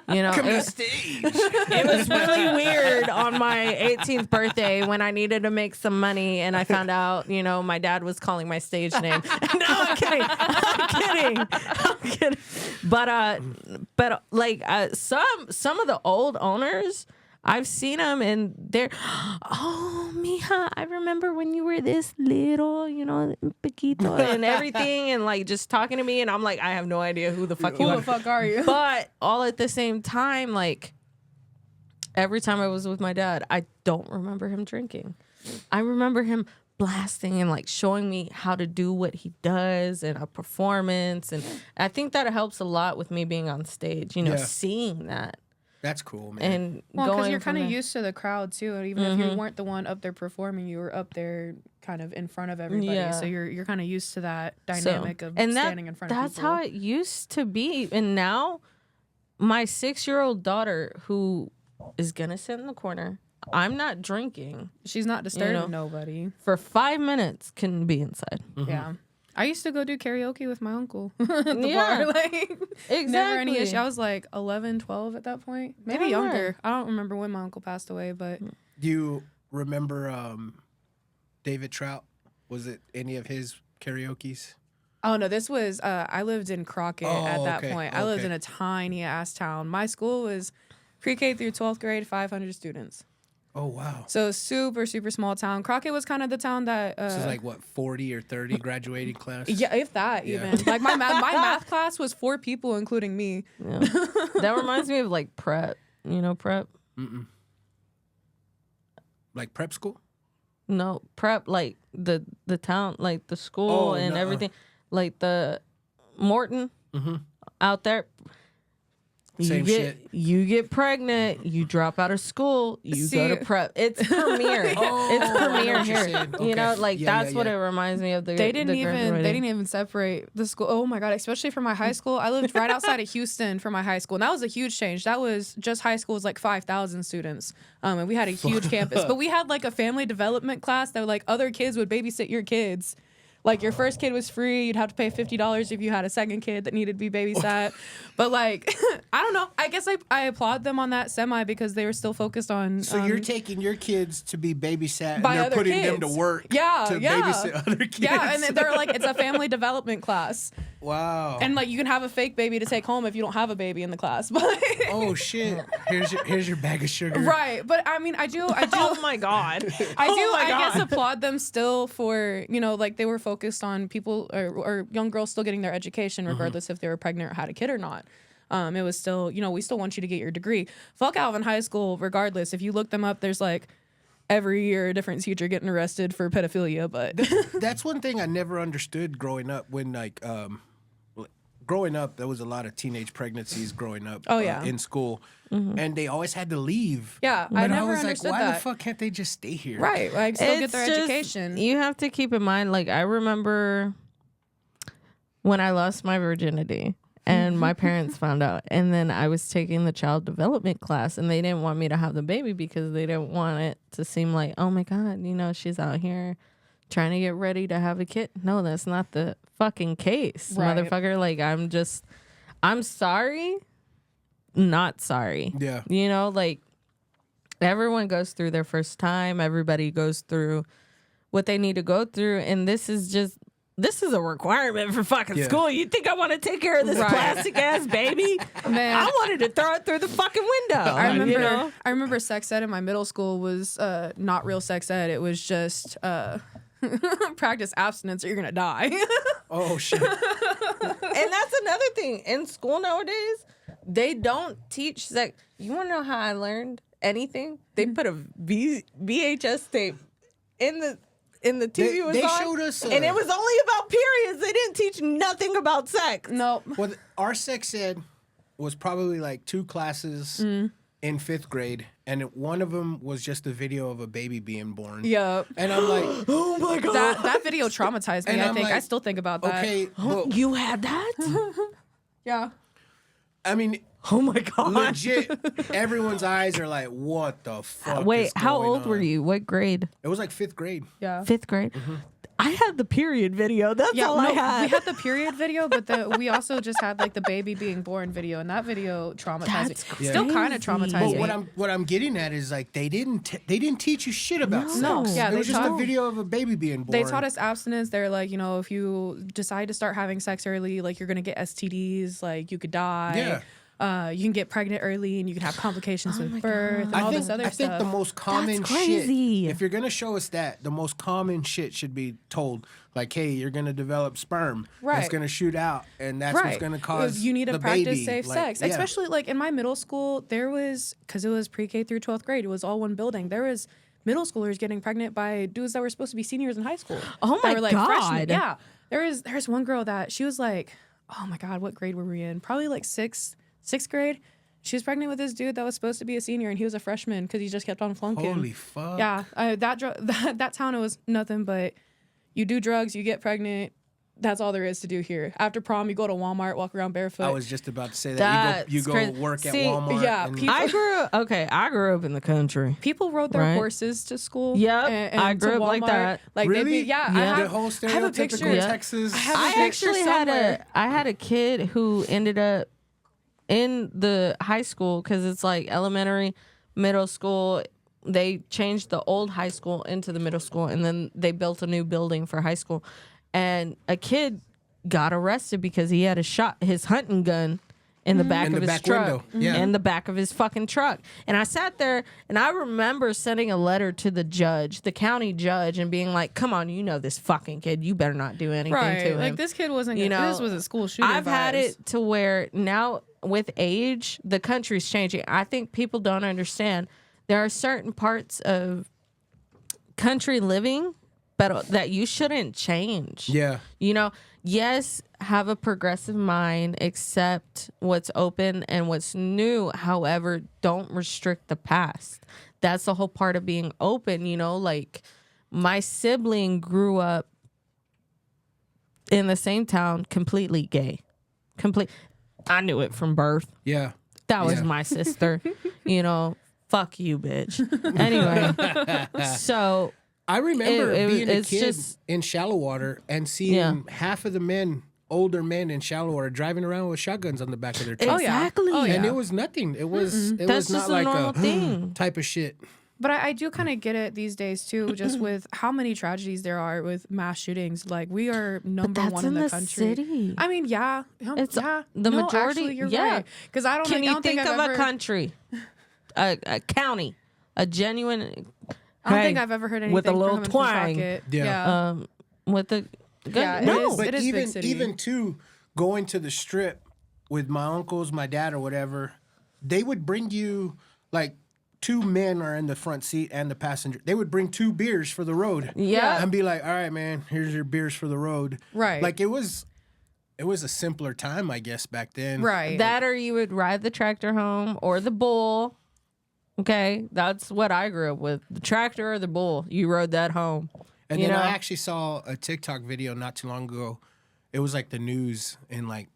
You know, Come to the stage. it was really weird on my 18th birthday when I needed to make some money, and I found out, you know, my dad was calling my stage name. No, I'm kidding. I'm kidding. But like some of the old owners, I've seen them, and they're, oh, mija, I remember when you were this little, you know, pequito and everything, and like just talking to me, and I'm like, I have no idea who the fuck you Who are. the fuck are you? But all at the same time, like, every time I was with my dad, I don't remember him drinking. I remember him blasting and like showing me how to do what he does and a performance. And I think that helps a lot with me being on stage, you know, seeing that. That's cool, man. And Well, because going you're from kind of there. used to the crowd too, and even if you weren't the one up there performing, you were up there kind of in front of everybody. Yeah. So you're kind of used to that dynamic of and standing in front of that's people. how it used to be. And now my 6-year-old daughter, who is gonna sit in the corner, I'm not drinking, She's not disturbing know. nobody. for 5 minutes can be inside. Yeah. I used to go do karaoke with my uncle at the Yeah. bar. Like, Exactly. never any issue. I was like 11, 12 at that point. Maybe Yeah. younger. I don't remember when my uncle passed away, but Do you remember David Trout? Was it any of his karaoke's? oh no, this was I lived in Crockett at Oh, that okay, point. I lived okay. in a tiny ass town. My school was pre-K through 12th grade, 500 students. Oh, wow. So super, super small town. Crockett was kind of the town that So it's like, what, 40 or 30 graduating class? yeah, if that Yeah. even. Like my math class was 4 people, including me. Yeah. That reminds me of like prep. You know, prep? Like prep school? No, prep, like the town, like the school Oh, and nuh-uh. everything. Like the Morton out there. Same shit. You get pregnant, you drop out of school, you go to See- prep. It's premiere. Oh, It's I know premiere what you're here. saying. You know, Okay. like Yeah, that's yeah, what yeah. it reminds me of. They didn't even separate the school. Oh my god, especially for my high school. I lived right outside of Houston for my high school, and that was a huge change. That was just high school was like 5,000 students, and we had a huge campus. But we had like a family development class that like other kids would babysit your kids. Like your first kid was free. You'd have to pay $50 if you had a second kid that needed to be babysat. But like, I don't know. I guess I applaud them on that semi because they were still focused on. So you're taking your kids to be babysat and by they're other putting them to kids. work Yeah, to yeah. babysit other kids. Yeah, and they're like, it's a family development class. Wow. And like you can have a fake baby to take home if you don't have a baby in the class. But Oh shit. Here's your bag of sugar. right. But I mean I do Oh my God. I guess applaud them still for, you know, like they were focused on people or young girls still getting their education regardless if they were pregnant or had a kid or not. It was still, you know, we still want you to get your degree. Fuck Alvin High School regardless. If you look them up, there's like every year a different teacher getting arrested for pedophilia, but That's one thing I never understood growing up when growing up, there was a lot of teenage pregnancies growing up Oh, yeah. in school, and they always had to leave. Yeah, But I never was understood like, why the that. fuck can't they just stay here? right, like still get It's their just- education. You have to keep in mind, like, I remember when I lost my virginity and my parents found out. And then I was taking the child development class and they didn't want me to have the baby because they didn't want it to seem like, oh my God, you know, she's out here trying to get ready to have a kid. No, that's not the fucking case, Right. motherfucker. Like, I'm sorry, not sorry. Yeah. You know, like, Everyone goes through their first time. Everybody goes through what they need to go through. And this is a requirement for fucking school. You think I want to take care of this plastic ass baby? Man. I wanted to throw it through the fucking window. I remember sex ed in my middle school was not real sex ed. It was just practice abstinence or you're gonna die. Oh shit. And that's another thing. In school nowadays, they don't teach sex. You want to know how I learned anything? They put a VHS tape in the TV was they on, showed us, and it was only about periods. They didn't teach nothing about sex. No. Well, our sex ed was probably like 2 classes in 5th grade, and one of them was just a video of a baby being born. Yeah. And I'm like, Oh my god, That video traumatized me. And I I'm think I like, still think about that. okay, but, you had that? Yeah. I mean, Oh my god. legit, everyone's eyes are like, what the fuck? Wait, is how going old were on? you? What grade? It was like 5th grade. Yeah. 5th grade. I had the period video. That's all I had. We had the period video, but we also just had like the baby being born video, and that video traumatized That's me. Still kind of crazy. traumatized But me. what I'm getting at is like they didn't teach you shit about sex. No. Yeah, it they was just a taught- video of a baby being born. They taught us abstinence. They're like, if you decide to start having sex early, like you're gonna get STDs, like you could die. Yeah. You can get pregnant early, and you can have complications with birth and all this other I think stuff. the most common That's crazy. shit, if you're going to show us that, the most common shit should be told, like, hey, you're going to develop sperm. Right. It's going to shoot out, and that's what's going to cause You need to the practice baby. safe Like, sex, yeah. especially like in my middle school. There was, because it was pre-K through 12th grade, it was all one building. There was middle schoolers getting pregnant by dudes that were supposed to be seniors in high school. Oh That my were, like, freshmen. God. Yeah, there's one girl that she was like, oh my god, what grade were we in? Probably like sixth grade. She was pregnant with this dude that was supposed to be a senior, and he was a freshman because he just kept on flunking. Holy fuck. Yeah, that town, it was nothing but you do drugs, you get pregnant. That's all there is to do here. After prom, you go to Walmart, walk around barefoot. I was just about to say that. You That's go crazy. work at See, Walmart. yeah, and- people- I grew up in the country. People rode their Right. horses to school. Yep, and I to grew up like Walmart. that. Like really? they'd be, yeah, Yeah. The whole I have a stereotypical picture. Yeah. Texas. I have a I picture actually somewhere. had a kid who ended up in the high school because it's like elementary, middle school. They changed the old high school into the middle school, and then they built a new building for high school. And a kid got arrested because he had his hunting gun in the back In of the his back truck. window. Yeah. In the back of his fucking truck. And I sat there and I remember sending a letter to the judge, the county judge, and being like, come on, you know this fucking kid. You better not do anything Right, to him. like this kid wasn't. You know, this was a school shooter. I've had vibes. it to where now with age, the country's changing. I think people don't understand. There are certain parts of country living that you shouldn't change. Yeah. You know, yes, have a progressive mind, accept what's open and what's new. However, don't restrict the past. That's the whole part of being open, you know, like my sibling grew up in the same town, completely gay. I knew it from birth. Yeah. That was Yeah. my sister. You know, fuck you, bitch. Anyway, so I remember being a it's kid just- in shallow water and seeing Yeah. half of the men, older men in shallow water, driving around with shotguns on the back of their truck. exactly. Oh, yeah. And it was nothing. It was That's not just a like normal thing. type of shit. But I do kind of get it these days too, just with how many tragedies there are with mass shootings. Like we are number that's one in in the the country. city. I mean, yeah, It's yeah. the No, majority. Actually, you're yeah, right. Because I don't. Can I you don't think I've of ever, a country, a county, a genuine? I don't hey, think I've ever heard anything with a little coming from twang. Crockett. Yeah. With the gun. Yeah, it no, is. But big even city. even to going to the strip with my uncles, my dad, or whatever, they would bring you like 2 men are in the front seat and the passenger. They would bring 2 beers for the road. Yeah. And be like, all right, man, here's your beers for the road. Right. Like it was a simpler time, I guess, back then. Right. that or you would ride the tractor home or the bull. Okay, that's what I grew up with: the tractor or the bull. You rode that home. And You then know? I actually saw a TikTok video not too long ago. It was like the news in like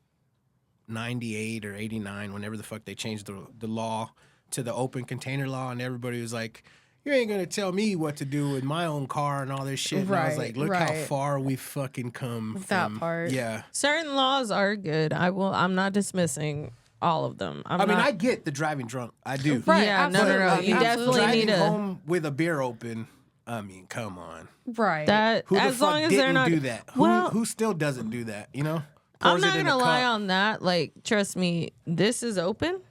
98 or 89, whenever the fuck they changed the law to the open container law, and everybody was like, you ain't gonna tell me what to do with my own car and all this shit. And I was Right, like, look how right. far we fucking come That from part. Yeah. Certain laws are good. I'm not dismissing all of them. I mean, I get the driving drunk. I do. Right, Yeah, no. absolutely. You definitely Driving need to. home with a beer open. I mean, come on. Right. That Who the as fuck long as didn't they're not do that? Well, Who still doesn't do that? You know. I'm Pours it not in gonna a lie cup. on that. Like, trust me, this is open.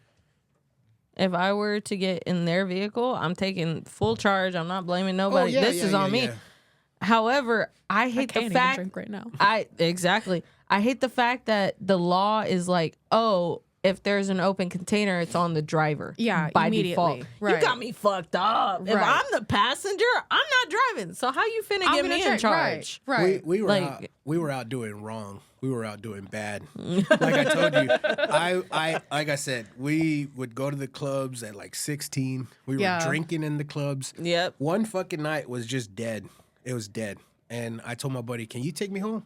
If I were to get in their vehicle, I'm taking full charge. I'm not blaming nobody. yeah, This yeah, is on yeah, me. yeah. However, I hate can't the even fact drink right now. I hate the fact that the law is like, oh, if there's an open container, it's on the driver. Yeah, by immediately. default. Right. You got me fucked up. If Right. I'm the passenger, I'm not driving. So how you finna I'm get gonna me in drink. charge? Right. We were Like- we were out doing wrong. We were out doing bad. Like I told you, I like I said, we would go to the clubs at like 16. We were Yeah. drinking in the clubs. Yep. One fucking night was just dead. It was dead. And I told my buddy, "Can you take me home?"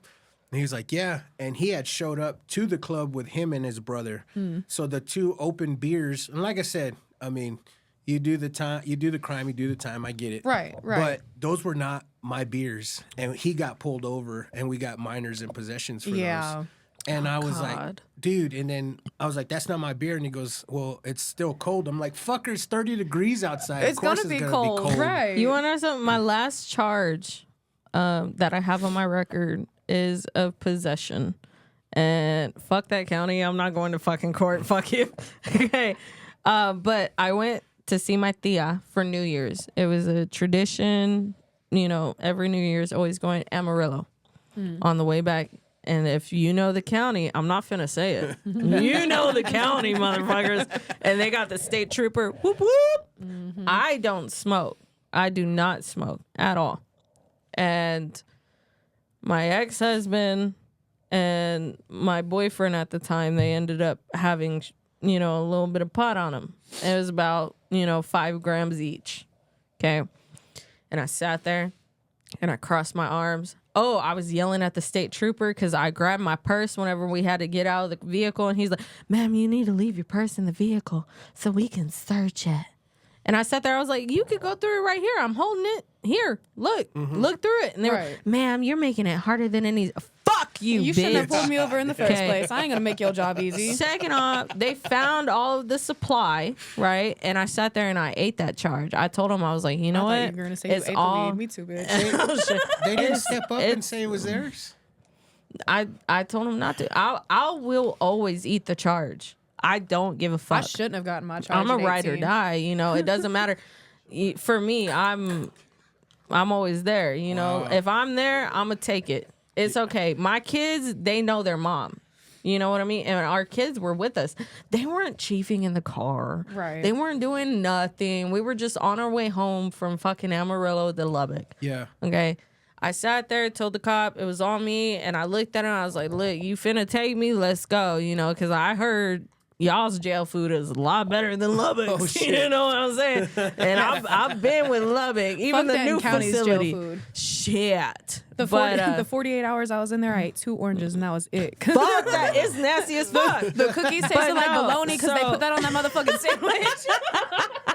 And he was like, "Yeah." And he had showed up to the club with him and his brother. So the two open beers, and like I said, I mean, you do the time, you do the crime, you do the time. I get it. Right. But those were not my beers, and he got pulled over, and we got minors in possessions for Yeah. those. And I was like, God. dude, and then I was like, that's not my beer. And he goes, well, it's still cold. I'm like, fucker, it's 30 degrees outside. It's of course gonna be it's cold. gonna be cold. Right. You want to know something? My last charge that I have on my record is of possession. And fuck that county. I'm not going to fucking court. Fuck you. Okay. But I went to see my tia for New Year's. It was a tradition, you know, every New Year's always going Amarillo on the way back. And if you know the county, I'm not finna say it. You know the county, motherfuckers. And they got the state trooper. Whoop, whoop. I don't smoke. I do not smoke at all. And my ex-husband and my boyfriend at the time, they ended up having, you know, a little bit of pot on them. It was about, 5 grams each. Okay. And I sat there and I crossed my arms. Oh, I was yelling at the state trooper because I grabbed my purse whenever we had to get out of the vehicle. And he's like, ma'am, you need to leave your purse in the vehicle so we can search it. And I sat there. I was like, you could go through it right here. I'm holding it. Here, look through it. And they were, Right. ma'am, you're making it harder than any. Fuck you, You bitch. shouldn't have pulled me over in the first Okay. place. I ain't gonna make your job easy. Second off, they found all of the supply, right? And I sat there and I ate that charge. I told them, I was like, you know I thought what? you were gonna say It's you ate the all. weed. Me too, bitch. They didn't step up and it's- say it was theirs. I told them not to. I will always eat the charge. I don't give a I fuck. shouldn't have gotten my charge. I'm a at ride or 18. die. It doesn't matter. For me, I'm always there. If I'm there, I'm gonna take it. It's okay. My kids, they know their mom. You know what I mean? And our kids were with us. They weren't chiefing in the car. Right. They weren't doing nothing. We were just on our way home from fucking Amarillo to Lubbock. Yeah. Okay. I sat there, told the cop it was on me, and I looked at him. I was like, look, you finna take me? Let's go. Because I heard y'all's jail food is a lot better than Lubbock's. Oh, shit. You know what I'm saying? And I've been with Lubbock, even Fuck the Denton new County's facility. jail food. Shit. The, But, the 48 hours I was in there, I ate 2 oranges and that was it. fuck that. It's nasty as fuck. The cookies tasted like no, bologna because they so- put that on that motherfucking sandwich.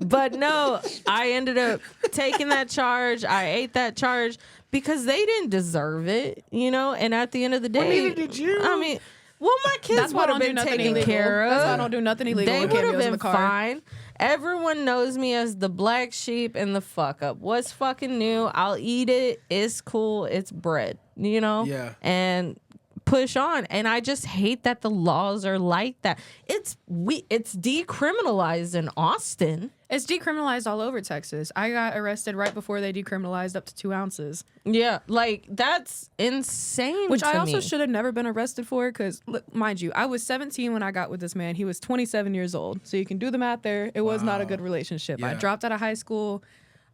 But no, I ended up taking that charge. I ate that charge because they didn't deserve it, And at the end of the day, neither did you. I mean, well, my kids That's why I would have don't do been nothing taken illegal. care of. That's why I don't do nothing illegal. They with would have cameos in been the car. fine. Everyone knows me as the black sheep and the fuck up. What's fucking new? I'll eat it. It's cool. It's bread, Yeah. And push on. And I just hate that the laws are like that. It's decriminalized in Austin. It's decriminalized all over Texas. I got arrested right before they decriminalized up to 2 ounces. Yeah, like that's insane. Which to I also me. should have never been arrested for because, mind you, I was 17 when I got with this man. He was 27 years old. So you can do the math there. It was not a good relationship. I Yeah. dropped out of high school.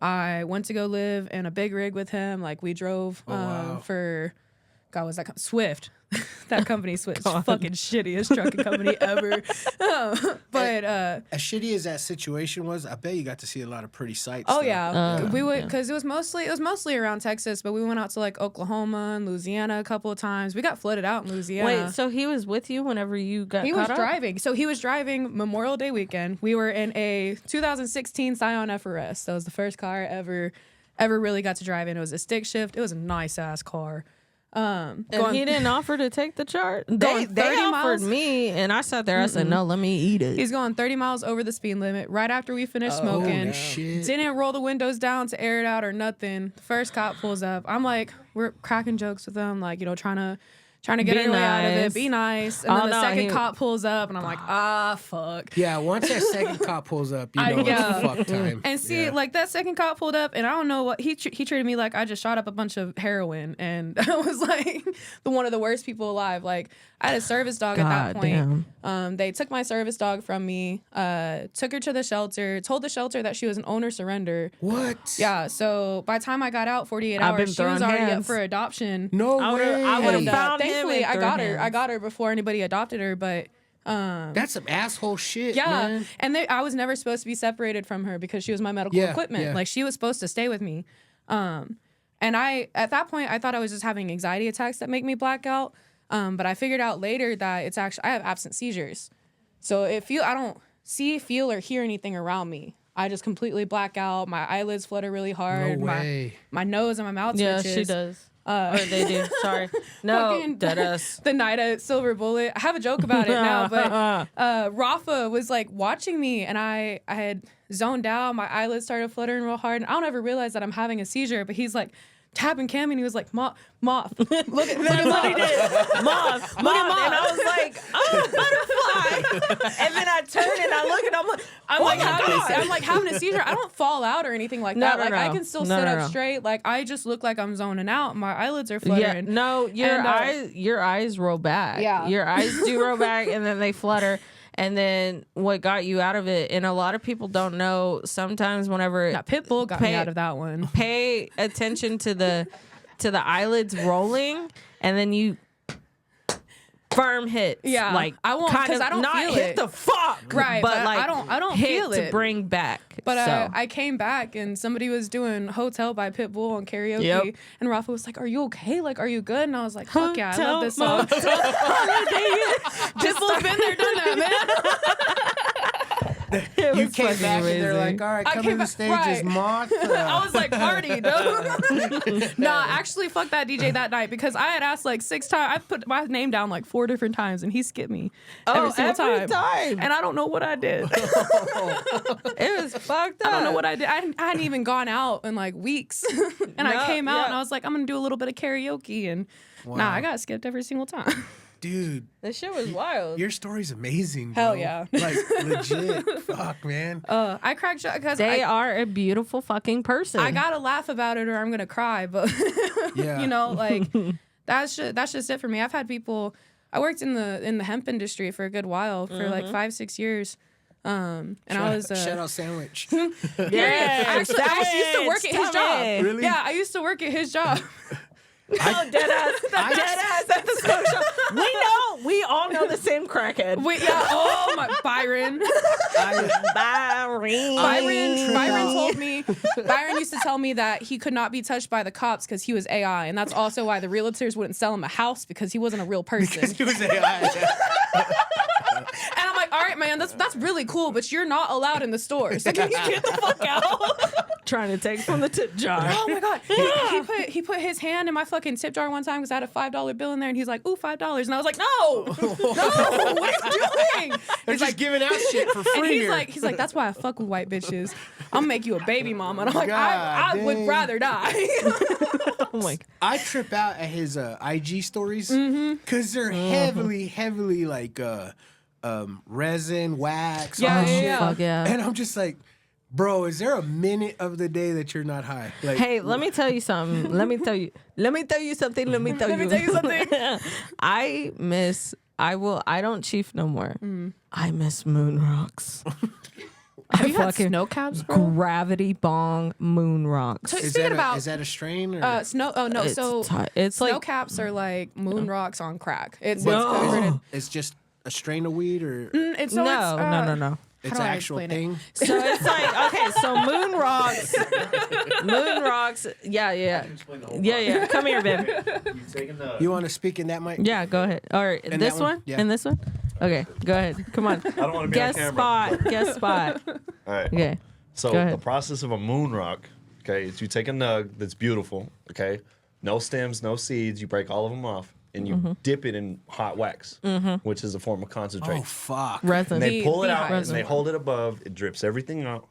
I went to go live in a big rig with him. Like we drove wow. for, God, was that Swift? That company Swift. Fucking shittiest trucking company ever. But As shitty as that situation was, I bet you got to see a lot of pretty sights. oh though. yeah, we would because it was mostly around Texas, but we went out to like Oklahoma and Louisiana a couple of times. We got flooded out in Louisiana. Wait, so he was with you whenever you got He caught was up? driving. So he was driving Memorial Day weekend. We were in a 2016 Scion FRS. That was the first car I ever really got to drive in. It was a stick shift. It was a nice ass car. And he didn't offer to take the chart. They Going 30 offered miles? me, and I sat there. I said, "No, let me eat it." He's going 30 miles over the speed limit right after we finished smoking. Holy shit. Didn't roll the windows down to air it out or nothing. The first cop pulls up. I'm like, we're cracking jokes with him, like, you know, trying to get Be our way out of nice. it, be nice. And Oh, then the no, second cop pulls up, and I'm like, fuck. Yeah, once that second cop pulls up, you know yeah. it's fuck time. And see, like that second cop pulled up, and I don't know what he treated me like I just shot up a bunch of heroin, and I was like one of the worst people alive. Like I had a service dog at that point. They took my service dog from me, took her to the shelter, told the shelter that she was an owner surrender. What? Yeah, so by the time I got out, 48 I've been hours, she was throwing already up hands. for adoption. No I would've- way. I would've And, found him thankfully, and I threw got her. hands. I got her before anybody adopted her, but. That's some asshole shit, Yeah, man. and I was never supposed to be separated from her because she was my medical Yeah, equipment. yeah. Like she was supposed to stay with me. And at that point I thought I was just having anxiety attacks that make me black out. But I figured out later that it's actually I have absent seizures. So I don't see, feel, or hear anything around me. I just completely black out. My eyelids flutter really hard. No way. My nose and my mouth Yeah, twitches. she does. Or they do. Sorry. No, Fucking- dead ass. The night at Silver Bullet. I have a joke about it now, but Rafa was like watching me, and I had zoned out. My eyelids started fluttering real hard, and I don't ever realize that I'm having a seizure. But he's like tapping Cam, and he was like, "Moth, look at That's what he did. Moth. And I was like, oh, butterfly. And then I turn and I look and I'm like, having a seizure. I don't fall out or anything like No, that. no, Like I no. can still No, sit no, up no. straight. Like I just look like I'm zoning out. My eyelids are Yeah, fluttering. no, And, your eyes roll back. Yeah. Your eyes do roll back and then they flutter. And then what got you out of it, and a lot of people don't know, sometimes whenever That Pitbull got me out of that one. pay attention to the eyelids rolling, and then you firm hits. Yeah, like I won't, kind 'cause of I don't not feel hit it. the fuck, Right, but like I don't hit feel to it. bring back. But So. I came back and somebody was doing Hotel by Pitbull on karaoke. Yep. And Rafa was like, "Are you okay? Like, are you good?" And I was like, "Fuck yeah, I love this Hotel song." Pitbull's been there, done that, It You was came fucking back and they're amazing. like, all right, I come came to the back- stage right. as Moth. man. I was like, "Party, dude." Nah, actually, fuck that DJ that night because I had asked like 6 times. I put my name down like 4 different times and he skipped me every single time. And I don't know what I did. It was fucked up. I don't know what I did. I hadn't even gone out in like weeks. And I No, came out yeah. and I was like, I'm going to do a little bit of karaoke. And nah, I got skipped every single time. Dude, This shit was wild. your story's amazing, Hell bro. yeah. Like, legit. Fuck, man. I cracked jokes because They are a beautiful fucking person. I got to laugh about it or I'm going to cry. But, Yeah. you know, like that's just it for me. I've had people, I worked in the hemp industry for a good while, for like 5-6 years. And I was Shout out Sandwich. Yeah, actually, I actually used to work at his job. Really? Yeah, I used to work at his job. Oh, dead ass at the smoke shop. We all know the same crackhead. Wait, yeah. Oh my, Byron. Byron told me. Byron used to tell me that he could not be touched by the cops because he was AI, and that's also why the realtors wouldn't sell him a house because he wasn't a real person. He was AI. And I'm like, all right, man, that's really cool, but you're not allowed in the store. So can you get the fuck out? Trying to take from the tip jar. Oh my god, he put his hand in my fucking tip jar one time because I had a $5 bill in there, and he's like, ooh, $5, and I was like, no, what are you doing? They're He's just like, giving out shit for and free he's here. like, that's why I fuck with white bitches. I'm make you a baby mama, and I'm like, God I would dang. rather die. Oh my God. I trip out at his IG stories Mm-hmm. because they're heavily like resin, wax, Yeah, all yeah, shit. yeah. Fuck yeah. And I'm just like, bro, is there a minute of the day that you're not high? Like, Hey, let me tell you something. Let me tell you something. I don't chief no more. I miss moon rocks. Have you had fucking snow caps, bro? Gravity bong moon rocks. is Speaking that, about is that a strain? Or? snow, oh no, It's so it's snow like caps are like moon rocks on crack. It's No. covered in, It's just a strain of weed, or it's so no. it's do an I actual explain thing? So it's like, okay, so moon rocks. Yeah. Come here, baby. You want to speak in that mic? Yeah, go ahead. All right, And this that one? one Yeah. and this one. Okay, go ahead. Come on. I don't want to be on Guest camera. spot. All right. Okay. So Go ahead. the process of a moon rock, okay, is you take a nug that's beautiful, okay, no stems, no seeds. You break all of them off, and you dip it in hot wax, which is a form of concentrate. Oh fuck. Resin. And they pull it out and beehives. they hold it above. It drips everything out.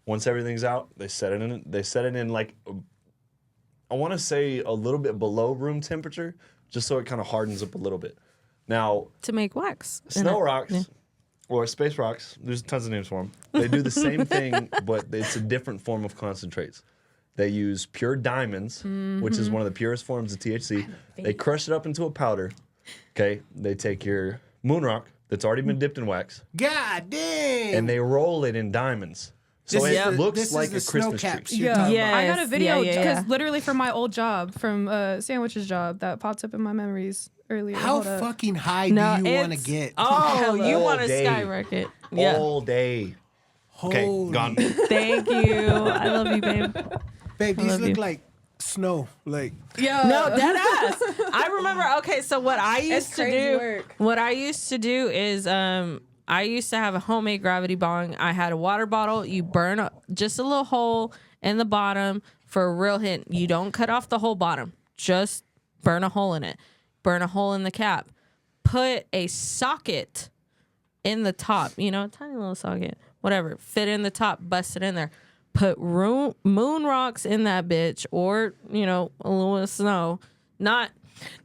Once everything's out, they set it in. They set it in like, I want to say a little bit below room temperature, just so it kind of hardens up a little bit. Now, To make wax. snow rocks or space rocks, there's tons of names for them. They do the same thing, but it's a different form of concentrates. They use pure diamonds, which is one of the purest forms of THC. They crush it up into a powder. Okay, they take your moon rock that's already been dipped in wax, God dang. and they roll it in diamonds. So This it is- looks this is like the a Christmas snow tree. caps you're talking about. I got a video because yeah. literally from my old job, from Sandwich's job, that popped up in my memories earlier. How Hold up. fucking high No, do you want to it's- get? Oh, you All want to day. skyrocket. Yeah. All day. Okay, Holy- gone. Thank you. I love you, babe. Babe, these love look you. like snow. Like, Yeah. No, dead ass. I remember. Okay, so what I used to crazy do, work. what I used to do is, I used to have a homemade gravity bong. I had a water bottle. You burn just a little hole in the bottom for a real hint. You don't cut off the whole bottom. Just burn a hole in it. Burn a hole in the cap. Put a socket in the top. You know, a tiny little socket. Whatever. Fit in the top. Bust it in there. Put moon rocks in that bitch, or you know, a little bit of snow. Not,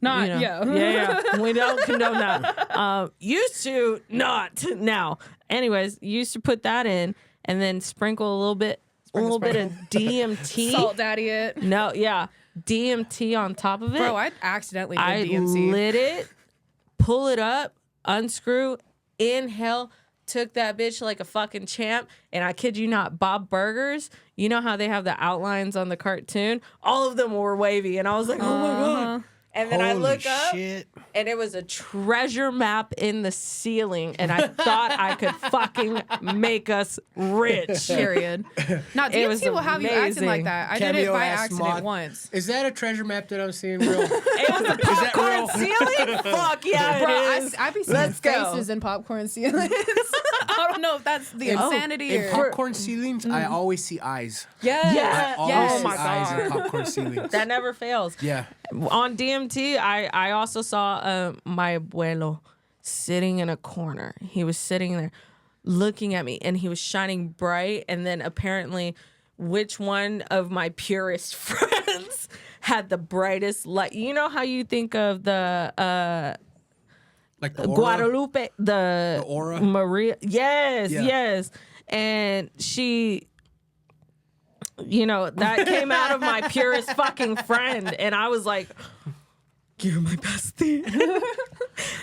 you know, yeah. We don't condone that. Used to, not now. Anyways, used to put that in, and then sprinkle a little bit of DMT. Salt daddy it. No, yeah, DMT on top of it. Bro, I accidentally did I DMC. lit it, pull it up, unscrew, inhale, took that bitch like a fucking champ, and I kid you not, Bob Burgers, you know how they have the outlines on the cartoon? All of them were wavy, and I was like, oh my God. And then I holy look up, shit. and it was a treasure map in the ceiling, and I thought I could fucking make us rich. Period. Now It was DMC will have you acting amazing. like that. I did it Cameo by ass accident Moth. once. Is that a treasure map that I'm seeing real? It was a popcorn ceiling? Fuck yeah, Bro, it is. I be seeing Let's go. faces in popcorn ceilings. I don't know if that's the insanity In or popcorn ceilings, I always see eyes. yes. Yeah. I always Yes. see Oh my eyes in God. popcorn ceilings. That never fails. Yeah. On DMT, I also saw my abuelo sitting in a corner. He was sitting there looking at me, and he was shining bright. And then apparently, which one of my purest friends had the brightest light? You know how you think of the Like the aura. Guadalupe, the aura? Maria. Yes, Yeah. yes. And she, you know, that came out of my purest fucking friend. And I was like, you're my bestie.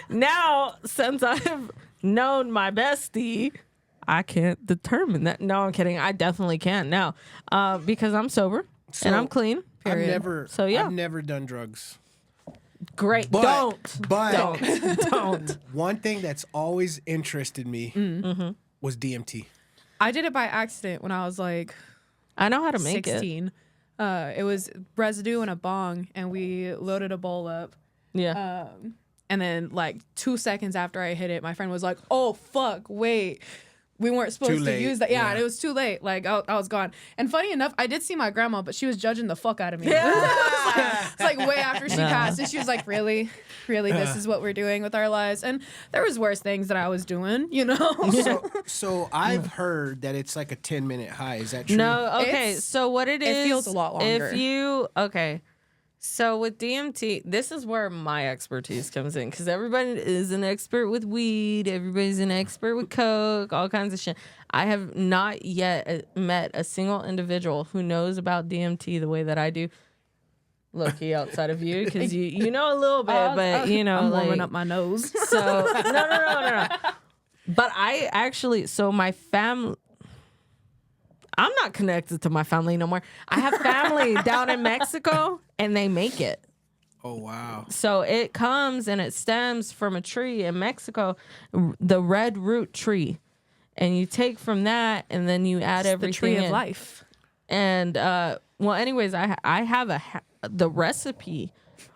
Now, since I've known my bestie, I can't determine that. No, I'm kidding. I definitely can now because I'm sober and I'm clean. Period. I've never done drugs. Great. But- don't. but- Don't. One thing that's always interested me was DMT. I did it by accident when I was like I know how to make 16. It was residue in a bong, and we loaded a bowl up. it. Yeah. And then, like 2 seconds after I hit it, my friend was like, "Oh fuck, wait, we weren't supposed Too to late, use that." Yeah, yeah. and it was too late. Like I was gone. And funny enough, I did see my grandma, but she was judging the fuck out of me. It's like way after she passed, and she was like, "Really, this is what we're doing with our lives." And there was worse things that I was doing, you know. So I've heard that it's like a 10-minute high. Is that true? No, okay. It's- So what it is, feels a lot longer. If you so with DMT, this is where my expertise comes in because everybody is an expert with weed, everybody's an expert with coke, all kinds of shit. I have not yet met a single individual who knows about DMT the way that I do. Low-key outside of you because you know a little bit, but you know, I'm like, warming up my nose. so no. But I actually, so my family, I'm not connected to my family no more. I have family down in Mexico, and they make it. Oh wow. So it comes and it stems from a tree in Mexico, the red root tree, and you take from that, and then you add the everything tree of in. life. And well, anyways, I have the recipe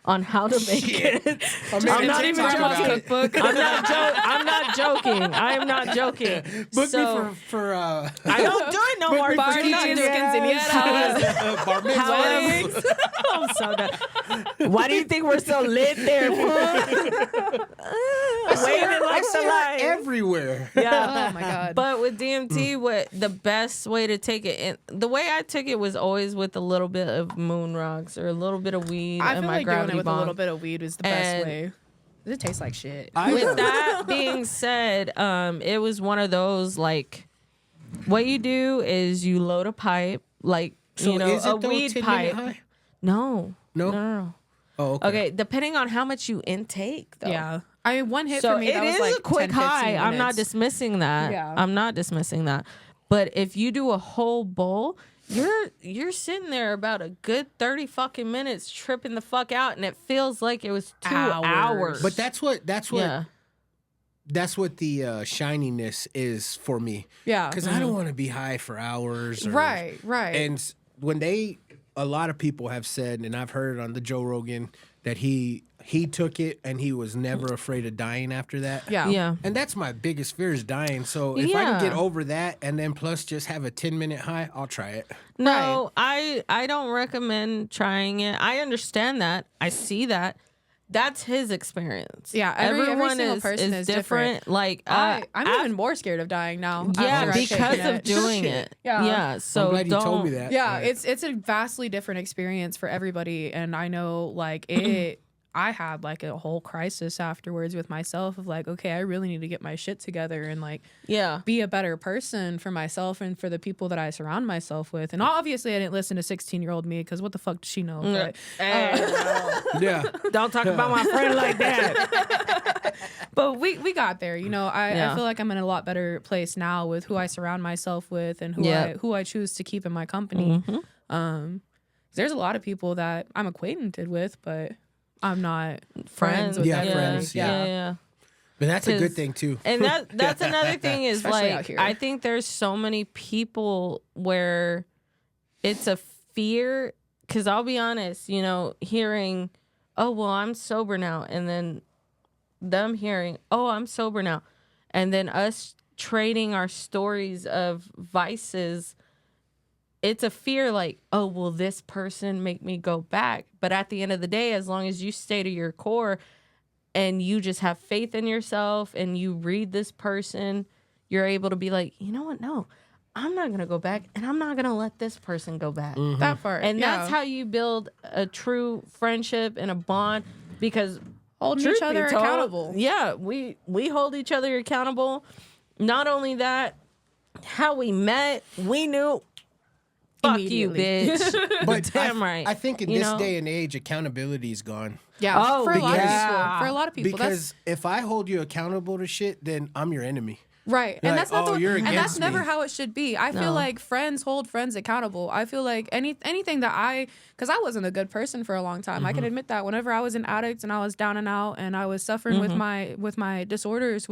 on how to make it. I'm not even joking. I'm not joking. I am not joking. Book So, me for I don't do it no more. Book me for Quinceañeras. bar mitzvahs. I'm so done. Why do you think we're so lit there, fool? Waving like the light. Everywhere. Yeah. Oh my god. But with DMT, what the best way to take it, and the way I took it was always with a little bit of moon rocks or a little bit of weed I and feel my like doing gravity it with bomb. a little bit of weed is the best And- way. It tastes like shit. With that being said, it was one of those like, what you do is you load a pipe, like So you know, is it a though weed 10 pipe. minute high? No. No? Oh, okay. Okay, depending on how much you intake, though. Yeah. I mean, one hit So for me, it that was is like a quick 10, 15 high. I'm not minutes. dismissing that. Yeah. I'm not dismissing that. But if you do a whole bowl, you're sitting there about a good 30 fucking minutes tripping the fuck out, and it feels like it was 2 hours. But that's what yeah. that's what the shininess is for me. Yeah. Because I don't want to be high for hours. Or, Right. And when a lot of people have said, and I've heard it on the Joe Rogan, that he took it and he was never afraid of dying after that. Yeah. Yeah. And that's my biggest fear is dying. So if I can get Yeah. over that and then plus just have a 10-minute high, I'll try it. No, I don't recommend trying it. I understand that. I see that. That's his experience. Yeah, every everyone single is, person is different. Like I'm af- even more scared of dying now. yeah, after I've because taken of it. doing it. Yeah. Yeah. So I'm glad you don't, told me that. Yeah, Right. it's a vastly different experience for everybody, and I know like it. I had like a whole crisis afterwards with myself of like, okay, I really need to get my shit together and like Yeah. be a better person for myself and for the people that I surround myself with. And obviously, I didn't listen to 16-year-old me because what the fuck does she know? But, Yeah. Don't talk about my friend like that. but we got there. You know, I Yeah. feel like I'm in a lot better place now with who I surround myself with and who I choose to keep in my company. There's a lot of people that I'm acquainted with, but I'm not friends with Yeah, everybody. friends, Yeah. But that's a good 'Cause- thing too. And that's another thing is Especially out like here. I think there's so many people where it's a fear, because I'll be honest, you know, hearing, oh well, I'm sober now, and then them hearing, oh, I'm sober now, and then us trading our stories of vices. It's a fear like, oh, will this person make me go back? But at the end of the day, as long as you stay to your core and you just have faith in yourself and you read this person, you're able to be like, you know what? No, I'm not going to go back, and I'm not going to let this person go back. That part. And yeah. that's how you build a true friendship and a bond, because holding truth each be other told, accountable. Yeah, we hold each other accountable. Not only that, how we met, we knew. Fuck you, Immediately. bitch. But Damn right. I think in You this know? day and age, accountability is gone. Yeah, Oh, for a lot of yeah. people. For a lot of people, Because if I hold you accountable to shit, then I'm your enemy. right. You're And like, that's not oh, the you're and that's against never me. how it should be. I No. feel like friends hold friends accountable. I feel like anything that because I wasn't a good person for a long time. I can admit that. Whenever I was an addict and I was down and out and I was suffering with my disorders,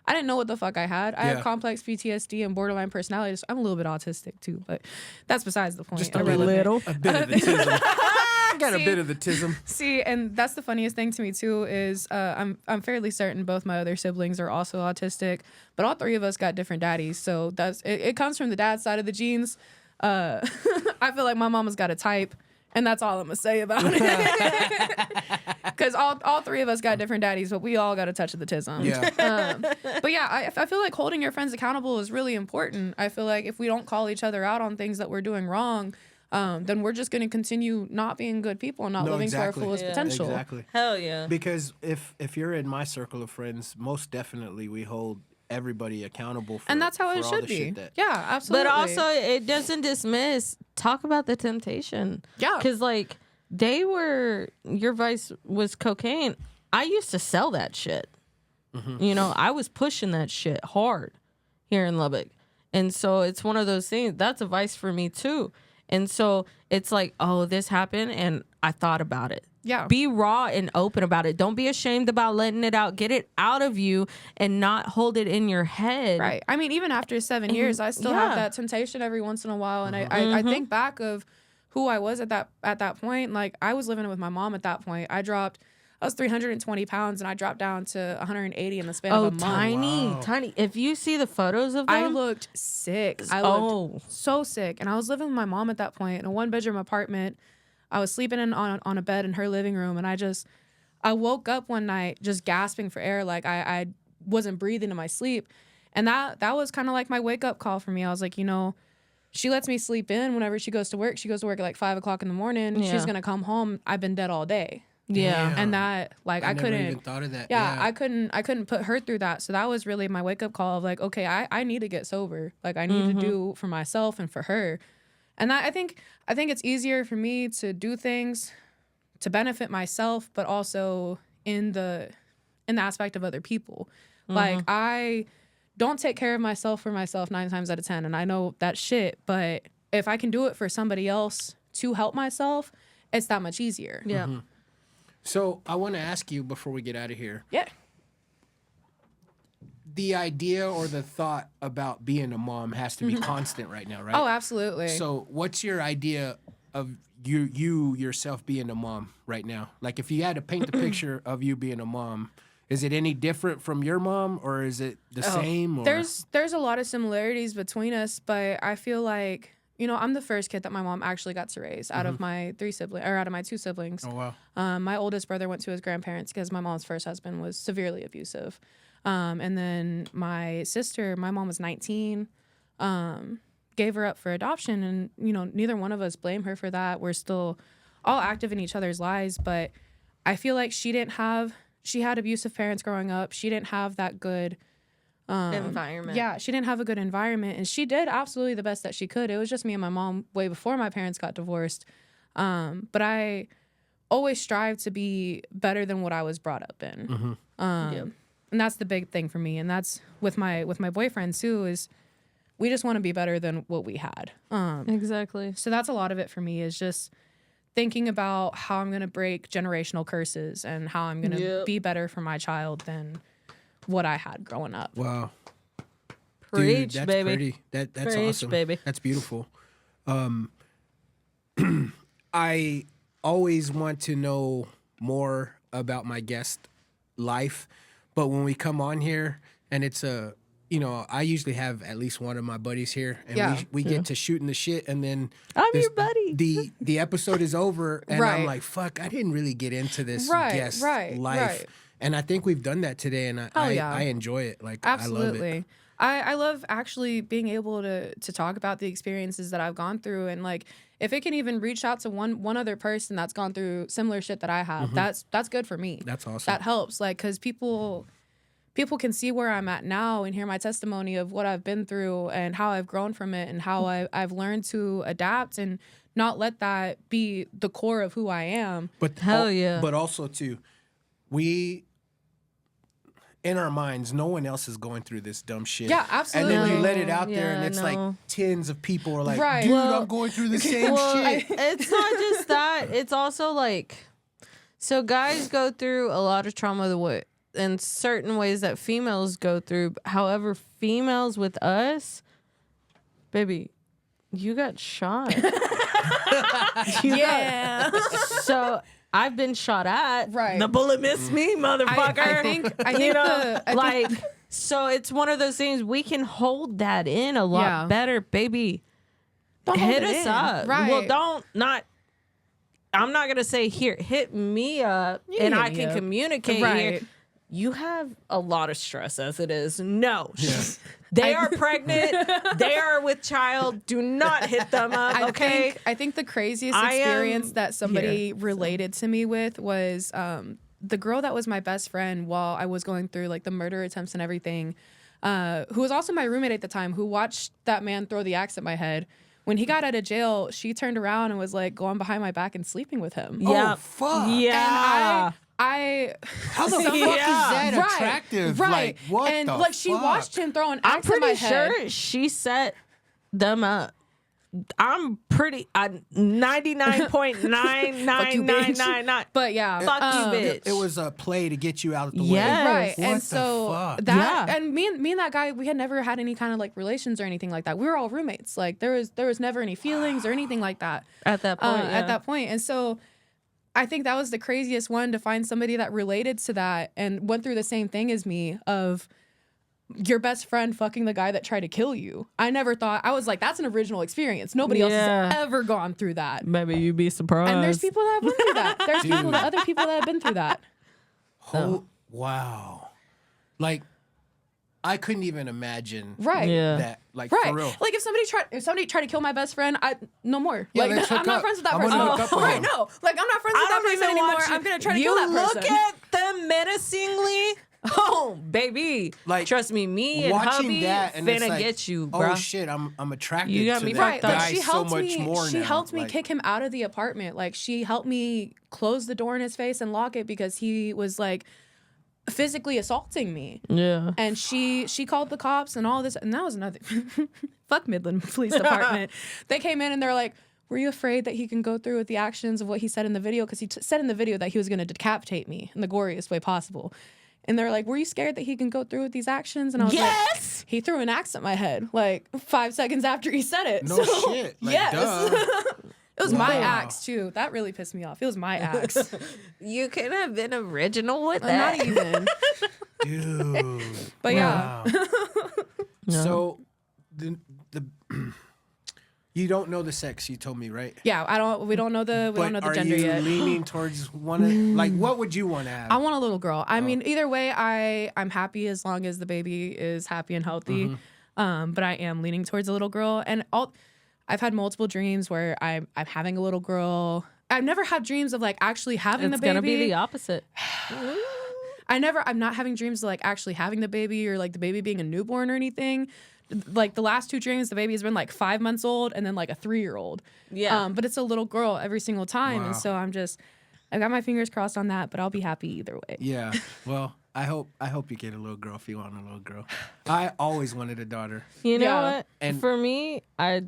I didn't know what the fuck I had. I Yeah. had complex PTSD and borderline personality. I'm a little bit autistic too, but that's besides the point. Just a Irrelevant. little. A bit of the tism. I got a See? bit of the tism. See, and that's the funniest thing to me too is I'm fairly certain both my other siblings are also autistic, but all three of us got different daddies, so it comes from the dad side of the genes. I feel like my mama's got a type, and that's all I'm gonna say about it. Because all three of us got different daddies, but we all got a touch of the tism. Yeah. But yeah, I feel like holding your friends accountable is really important. I feel like if we don't call each other out on things that we're doing wrong, then we're just going to continue not being good people and not No, living exactly. to our fullest Yeah. potential. Exactly. Hell yeah. Because if you're in my circle of friends, most definitely we hold everybody accountable for And that's how it for all should the be. shit that- Yeah, absolutely. But also, it doesn't dismiss. Talk about the temptation. Yeah. Because, like, your vice was cocaine. I used to sell that shit. You know, I was pushing that shit hard here in Lubbock. And so it's one of those things. That's a vice for me, too. And so it's like, oh, this happened, and I thought about it. Yeah. Be raw and open about it. Don't be ashamed about letting it out. Get it out of you and not hold it in your head. Right. I mean, even after 7 years, I still have yeah. that temptation every once in a while. And I think back of who I was at that point. Like, I was living with my mom at that point. I was 320 pounds and I dropped down to 180 in the span of a month. Tiny. If you see the photos of them, I looked sick. I looked so sick. And I was living with my mom at that point in a 1-bedroom apartment. I was sleeping on a bed in her living room. And I woke up one night just gasping for air. Like I wasn't breathing in my sleep. And that was kind of like my wake up call for me. I was like, she lets me sleep in whenever she goes to work. She goes to work at like 5 o'clock in the morning. Yeah. She's going to come home. I've been dead all day. Yeah. Damn. And that, like, I couldn't never even thought of that. Yeah, I couldn't put her through that. So that was really my wake up call of like, okay, I need to get sober. Like, I need to do for myself and for her. And I think it's easier for me to do things to benefit myself, but also in the aspect of other people. Like, I don't take care of myself for myself 9 times out of 10, and I know that's shit. But if I can do it for somebody else to help myself, it's that much easier. Yeah. So I want to ask you before we get out of here. Yeah. The idea or the thought about being a mom has to be constant right now, right? Oh, absolutely. So what's your idea of you yourself being a mom right now? Like, if you had to paint the picture of you being a mom, is it any different from your mom, or is it the same? Or? There's a lot of similarities between us, but I feel like, I'm the first kid that my mom actually got to raise out of my 2 siblings. Oh, wow. My oldest brother went to his grandparents because my mom's first husband was severely abusive. And then my sister, my mom was 19, gave her up for adoption. And, neither one of us blame her for that. We're still all active in each other's lives. But I feel like she had abusive parents growing up. She didn't have that good Environment. Yeah, she didn't have a good environment. And she did absolutely the best that she could. It was just me and my mom way before my parents got divorced. But I always strive to be better than what I was brought up in. And that's the big thing for me. And that's with my boyfriend too, is we just want to be better than what we had. Exactly. So that's a lot of it for me, is just thinking about how I'm going to break generational curses and how I'm going to be better for my child than what I had growing up. Wow. Preach, Dude, that's baby. pretty. That's Preach, awesome. baby. That's beautiful. I always want to know more about my guest life, but when we come on here and it's I usually have at least one of my buddies here, and we get to shooting the shit, and then I'm your buddy. The episode is over, and I'm Right. like, fuck, I didn't really get into this guest right. life. And I think we've done that today, and I enjoy it. Like, Absolutely. I love it. I love actually being able to talk about the experiences that I've gone through, and like, if it can even reach out to one other person that's gone through similar shit that I have, that's good for me. That's awesome. That helps, like, because people can see where I'm at now and hear my testimony of what I've been through and how I've grown from it and how I've learned to adapt and not let that be the core of who I am. But Hell yeah. But also too, we, in our minds, no one else is going through this dumb shit. Yeah, absolutely. And then you let it out there, Yeah, and it's no. like tens of people are like, Right. dude, Well, I'm going through the same shit. It's not just that. It's also like, so guys go through a lot of trauma in certain ways that females go through. However, females with us, baby, you got shot. Yeah. So I've been shot at. Right. The bullet missed me, motherfucker. I think so it's one of those things, we can hold that in a lot Yeah. better, baby. Don't hold Hit it us in. up. Right. Well, I'm not gonna say here, hit me up You and hit I me can up. communicate here. Right. You have a lot of stress as it is. No. They are pregnant. They are with child. Do not hit them up, okay? I think the craziest I am experience that somebody here, related to me with was the girl that was my best friend while I was going through like the murder attempts and everything, who was also my roommate at the time, who watched that man throw the axe at my head. When he got out of jail, she turned around and was like going behind my back and sleeping with him. Yeah. Oh, fuck. Yeah. And I How the fuck is that Right, attractive? right. Like, what and the like she fuck? watched him throw an I'm axe at my pretty head. sure she set them up. I'm pretty 99.99999. But yeah, Fuck you, bitch. It was a play to get you out of the way. Yes. right. What And the so fuck? that Yeah. and me and that guy, we had never had any kind of like relations or anything like that. We were all roommates. Like there was never any feelings or anything like that At that point, at that point. And so I think that was the craziest one, to find somebody that related to that and went through the same thing as me, of your best friend fucking the guy that tried to kill you. I never thought, I was like, that's an original experience. Nobody else Yeah. has ever gone through that. Maybe you'd be surprised. And there's people that have been through that. There's other people that have been through that. Wow. Like, I couldn't even imagine Right. Yeah. that. Like, Right. for real. Like if somebody tried to kill my best friend, no more. Yeah, Like let's hook I'm not up. friends with that I'm person. gonna hook up with Right, him. no. Like I'm not friends with that person anymore. I'm gonna try to kill that person. You look at them menacingly. Oh, baby. Like, Trust me, me and watching hubby that and it's finna like, get you, oh bro. shit, I'm attracted You got to me that Right, fucked up. like guy she so helped much me. more She now. helped me Like, kick him out of the apartment. Like she helped me close the door in his face and lock it because he was like physically assaulting me. Yeah. And she called the cops and all this, and that was another fuck Midland Police Department. They came in and they're like, "Were you afraid that he can go through with the actions of what he said in the video? Because he said in the video that he was going to decapitate me in the goriest way possible." And they're like, "Were you scared that he can go through with these actions?" And I was Yes! like, "He threw an axe at my head like 5 seconds after he said it." no So, shit. Like, yes. duh. It was my Wow. axe too. That really pissed me off. It was my axe. You could have been original with that. Not even. Dude. But yeah. Wow. So, the you don't know the sex, you told me, right? Yeah, we don't know the gender are you yet. leaning towards one of, like, what would you want to have? I want a little girl. I mean, either way, I'm happy as long as the baby is happy and healthy. But I am leaning towards a little girl, and I've had multiple dreams where I'm having a little girl. I've never had dreams of like actually having It's the baby. gonna be the opposite. I'm not having dreams of like actually having the baby or like the baby being a newborn or anything. Like the last 2 dreams, the baby has been like 5 months old and then like a 3-year-old. Yeah. But it's a little girl every single time. Wow. And so I got my fingers crossed on that, but I'll be happy either way. Yeah. Well, I hope you get a little girl if you want a little girl. I always wanted a daughter. You know Yeah. what? And- For me, I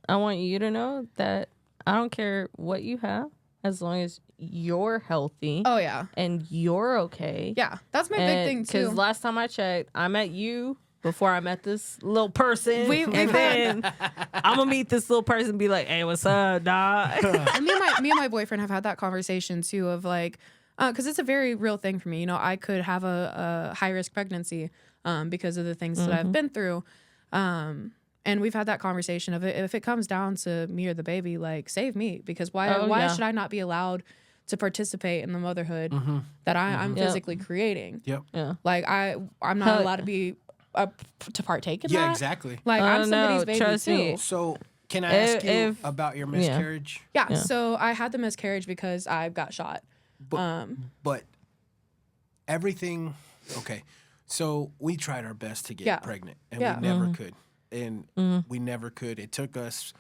want you to know that I don't care what you have as long as you're healthy Oh yeah. and you're okay. Yeah. That's my big thing too. Because last time I checked, I met you before I met this little person. We've and then I'm gonna meet this little person and be like, "Hey, what's up, dog?" And me and my boyfriend have had that conversation too of like, because it's a very real thing for me. You know, I could have a high risk pregnancy because of the things that I've been through. And we've had that conversation of it. If it comes down to me or the baby, like save me, because why yeah. should I not be allowed to participate in the motherhood that I'm Yep. physically creating? Yep. Yeah. Like I'm not Hell- allowed to be to partake in Yeah, that. exactly. Like I'm somebody's baby trust too. me. So, can I ask you If- about your miscarriage? Yeah, so I had the miscarriage because I got shot. But everything, okay. So we tried our best to get Yeah. pregnant, and Yeah. we never could. And we never could. It took us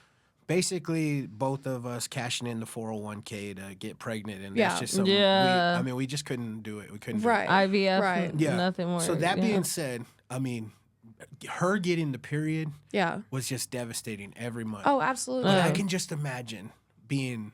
basically both of us cashing in the 401k to get pregnant, and Yeah. that's just something. Yeah. We just couldn't do it. We couldn't. Right. Do it. IVF, Right. Yeah. nothing more. So that yeah. being said, I mean, her getting the period Yeah. was just devastating every month. Oh, absolutely. But I can just imagine being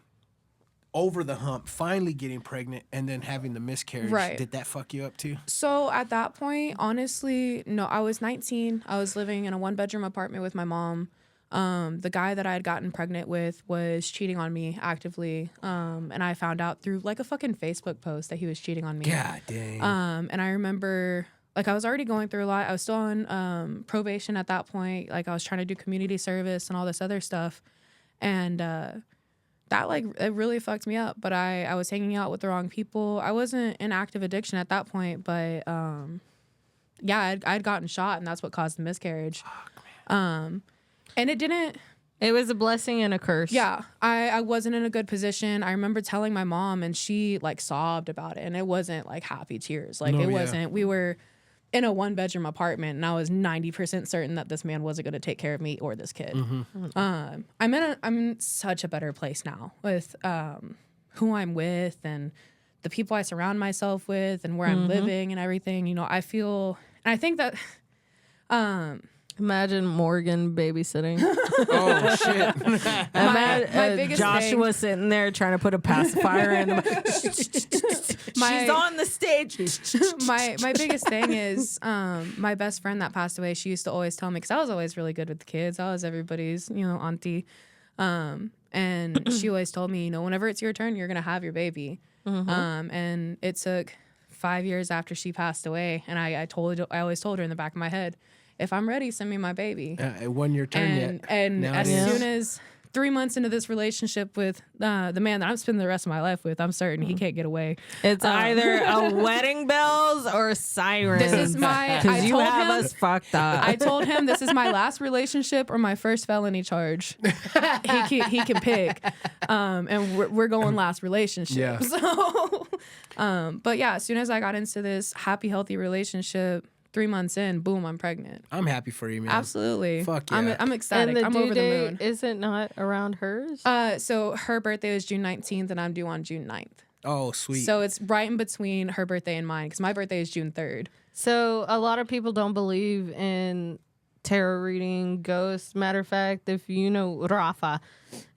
over the hump, finally getting pregnant, and then having the miscarriage. Right. Did that fuck you up too? So at that point, honestly, no, I was 19. I was living in a 1-bedroom apartment with my mom. The guy that I had gotten pregnant with was cheating on me actively. And I found out through like a fucking Facebook post that he was cheating on me. God dang. And I remember like I was already going through a lot. I was still on probation at that point. Like I was trying to do community service and all this other stuff. And that like it really fucked me up. But I was hanging out with the wrong people. I wasn't in active addiction at that point, but yeah, I'd gotten shot, and that's what caused the miscarriage. And it didn't. It was a blessing and a curse. Yeah, I wasn't in a good position. I remember telling my mom, and she like sobbed about it, and it wasn't like happy tears. Like No, it yeah. wasn't. We were in a 1-bedroom apartment, and I was 90% certain that this man wasn't going to take care of me or this kid. I'm in such a better place now with who I'm with and the people I surround myself with and where I'm living and everything. You know, I feel, and I think that Imagine Morgan babysitting. Oh shit! Imagine biggest Joshua thing- sitting there trying to put a pacifier in. She's on the stage. my biggest thing is my best friend that passed away. She used to always tell me, because I was always really good with the kids. I was everybody's auntie, and she always told me, whenever it's your turn, you're gonna have your baby. And it took 5 years after she passed away, and I always told her in the back of my head, if I'm ready, send me my baby. It wasn't your turn yet. And Now as it is. soon as 3 months into this relationship with the man that I'm spending the rest of my life with, I'm certain he can't get away. It's either a wedding bells or sirens. This is my. Because you told have him, us fucked up. I told him this is my last relationship or my first felony charge. he can pick, and we're going last relationship. Yeah. So, but yeah, as soon as I got into this happy, healthy relationship, 3 months in, boom, I'm pregnant. I'm happy for you, man. Absolutely. Fuck yeah. I'm ecstatic. and the I'm due over the date, moon. is it not around hers? So her birthday was June 19th, and I'm due on June 9th. Oh, sweet. So it's right in between her birthday and mine, because my birthday is June 3rd. So a lot of people don't believe in tarot reading, ghosts. Matter of fact, if you know Rafa,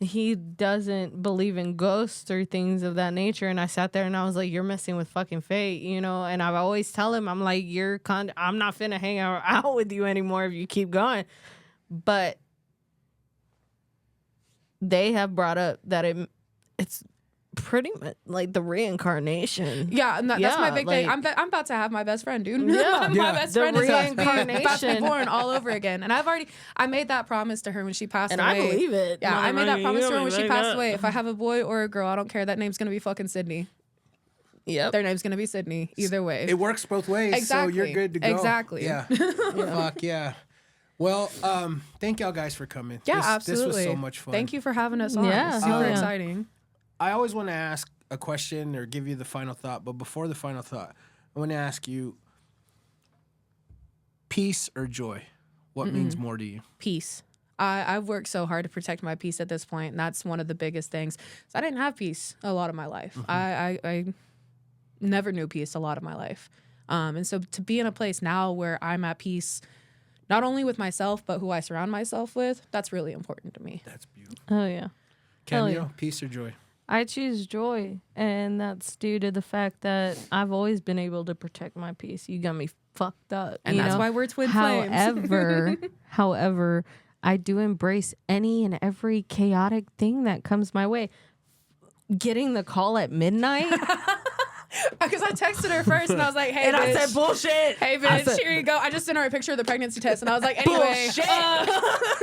he doesn't believe in ghosts or things of that nature. And I sat there and I was like, you're messing with fucking fate, And I always tell him, I'm like, I'm not finna hang out with you anymore if you keep going. But they have brought up that it's pretty much like the reincarnation. Yeah, and that's my Yeah, big thing. like- I'm about to have my best friend, dude. Yeah. my Yeah. best The friend is about to reincarnation. be born all over again. And I made that promise to her when she passed And away. I believe it. Yeah, I made that promise to her when she passed Yep. away. If I have a boy or a girl, I don't care. That name's gonna be fucking Sydney. Their name's gonna be Sydney. Either way. it works both ways, Exactly. so you're good to go. Exactly. Yeah. Fuck yeah. Well, thank y'all guys for coming. Yeah, This absolutely. was so much fun. Thank you for having us on. Yeah, It's hell super yeah. exciting. I always want to ask a question or give you the final thought, but before the final thought, I want to ask you, peace or joy? What means more to you? Peace. I've worked so hard to protect my peace at this point, and that's one of the biggest things. So I didn't have peace a lot of my life. I never knew peace a lot of my life. And so to be in a place now where I'm at peace, not only with myself, but who I surround myself with, that's really important to me. That's beautiful. Oh, yeah. Hell Cameo, yeah. peace or joy? I choose joy, and that's due to the fact that I've always been able to protect my peace. You got me fucked up. And you that's know? why we're twin flames. However, I do embrace any and every chaotic thing that comes my way. Getting the call at midnight, Because I texted her first and I was like, hey, and bitch. I said bullshit. Hey, I bitch, said, here you go. I just sent her a picture of the pregnancy test, and I was like, anyway, Bullshit.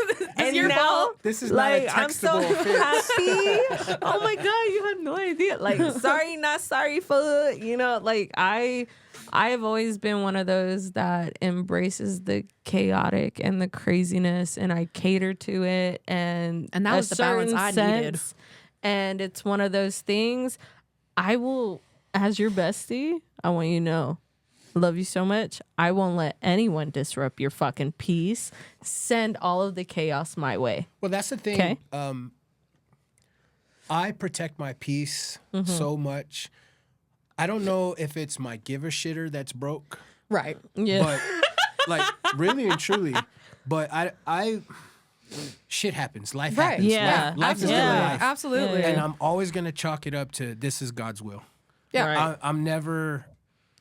this is and your now, fault. This is not a I'm so textable offense. happy. Oh my god, you have no idea. Like, sorry, not sorry for like I have always been one of those that embraces the chaotic and the craziness, and I cater to it, and And that was the balance I needed. And it's one of those things. I will, as your bestie, I want you to know, love you so much. I won't let anyone disrupt your fucking peace. Send all of the chaos my way. Well, that's the thing. 'Kay. I protect my peace Mm-hmm. so much. I don't know if it's my giver shitter that's broke, Right. Yeah. but like really and truly. But I shit happens. Life Right. happens. Yeah. Life is still Yeah. life. Absolutely. And I'm always gonna chalk it up to this is God's will. Yeah. Right. I'm never.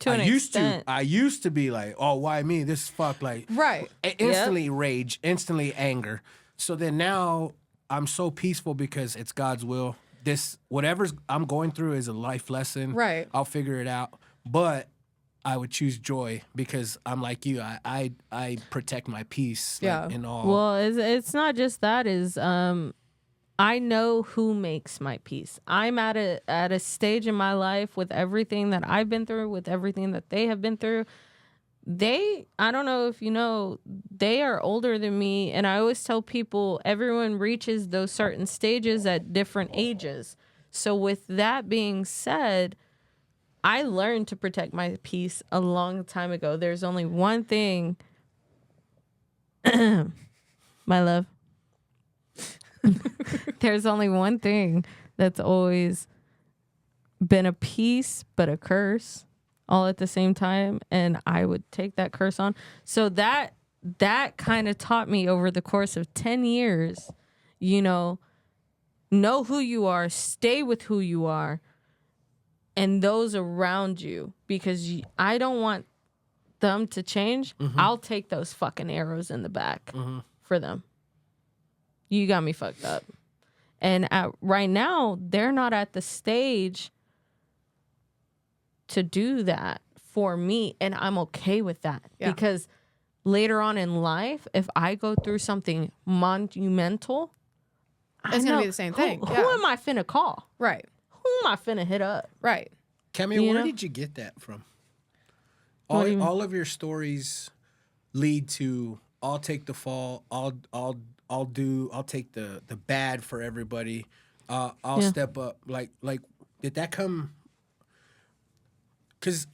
To an I used extent. to. I used to be like, oh, why me? This is fuck. Like, Right. instantly rage, instantly anger. So then now I'm so peaceful because it's God's will. This whatever's I'm going through is a life lesson. Right. I'll figure it out. But I would choose joy because I'm like you. I protect my peace. Like, Yeah. in all. Well, it's not just that. I know who makes my peace. I'm at a stage in my life with everything that I've been through, with everything that they have been through. I don't know if you know, they are older than me, and I always tell people everyone reaches those certain stages at different ages. So with that being said, I learned to protect my peace a long time ago. There's only one thing, my love. There's only one thing that's always been a peace but a curse all at the same time, and I would take that curse on. So that that kind of taught me over the course of 10 years, know who you are, stay with who you are, and those around you, because I don't want them to change. I'll take those fucking arrows in the back for them. You got me fucked up. And right now, they're not at the stage to do that for me, and I'm okay with that. Yeah. Because later on in life, if I go through something monumental, It's going to be the same thing. Who am I finna call? Right. Who am I finna hit up? Right. Cameo, You where know? did you get that from? What do you mean? All of your stories lead to I'll take the fall. I'll take the bad for everybody. I'll step up. Like did that come? Because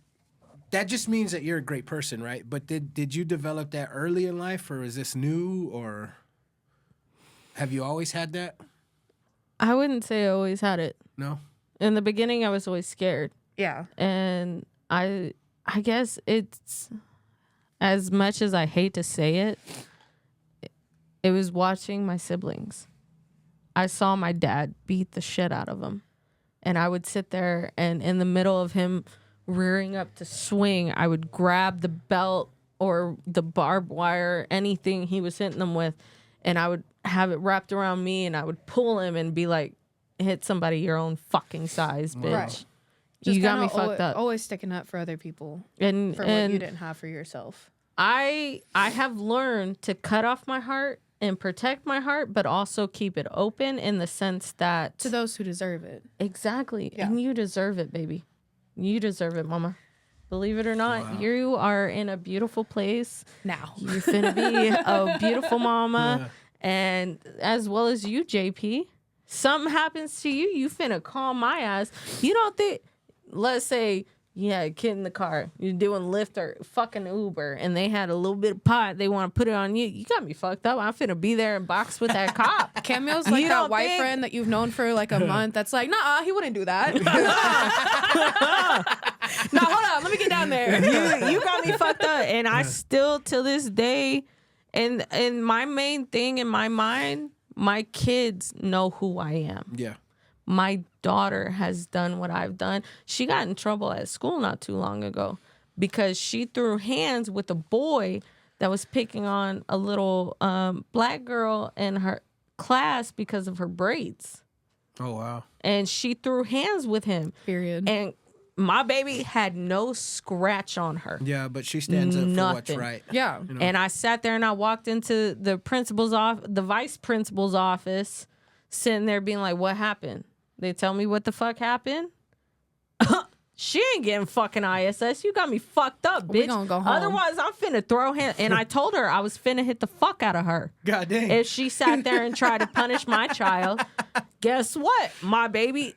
that just means that you're a great person, right? But did you develop that early in life, or is this new, or have you always had that? I wouldn't say I always had it. No. In the beginning, I was always scared. Yeah. And I guess it's, as much as I hate to say it, it was watching my siblings. I saw my dad beat the shit out of him. And I would sit there, and in the middle of him rearing up to swing, I would grab the belt or the barbed wire, anything he was hitting them with, and I would have it wrapped around me, and I would pull him and be like, hit somebody your own fucking size, bitch. Right. You got me kinda fucked up. Always sticking up for other people And for what you didn't have for yourself. I have learned to cut off my heart and protect my heart, but also keep it open in the sense that To those who deserve it. exactly, Yeah. and you deserve it, baby. You deserve it, mama. Believe it or not, you are in a beautiful place. Now. You're finna be a beautiful mama, and as well as you, JP. Something happens to you, you finna call my ass. You don't think? Let's say, kid in the car, you're doing Lyft or fucking Uber, and they had a little bit of pot, they want to put it on you. You got me fucked up. I'm finna be there and box with that cop. Cameo's like You that don't white think- friend that you've known for like a month that's like, nah, he wouldn't do that. No, hold on, let me get down there. You got me fucked up, and I still till this day, and my main thing in my mind, my kids know who I am. Yeah. My daughter has done what I've done. She got in trouble at school not too long ago because she threw hands with a boy that was picking on a little black girl in her class because of her braids. Oh wow. And she threw hands with him. Period. And my baby had no scratch on her. Yeah, but she stands up for what's Nothing. right. Yeah. You know? And I sat there and I walked into the the vice principal's office, sitting there being like, what happened? They tell me what the fuck happened? She ain't getting fucking ISS. You got me fucked up, bitch. We gonna go home. Otherwise, I'm finna throw hands. And I told her I was finna hit the fuck out of her. God dang. If she sat there and tried to punish my child, guess what? My baby,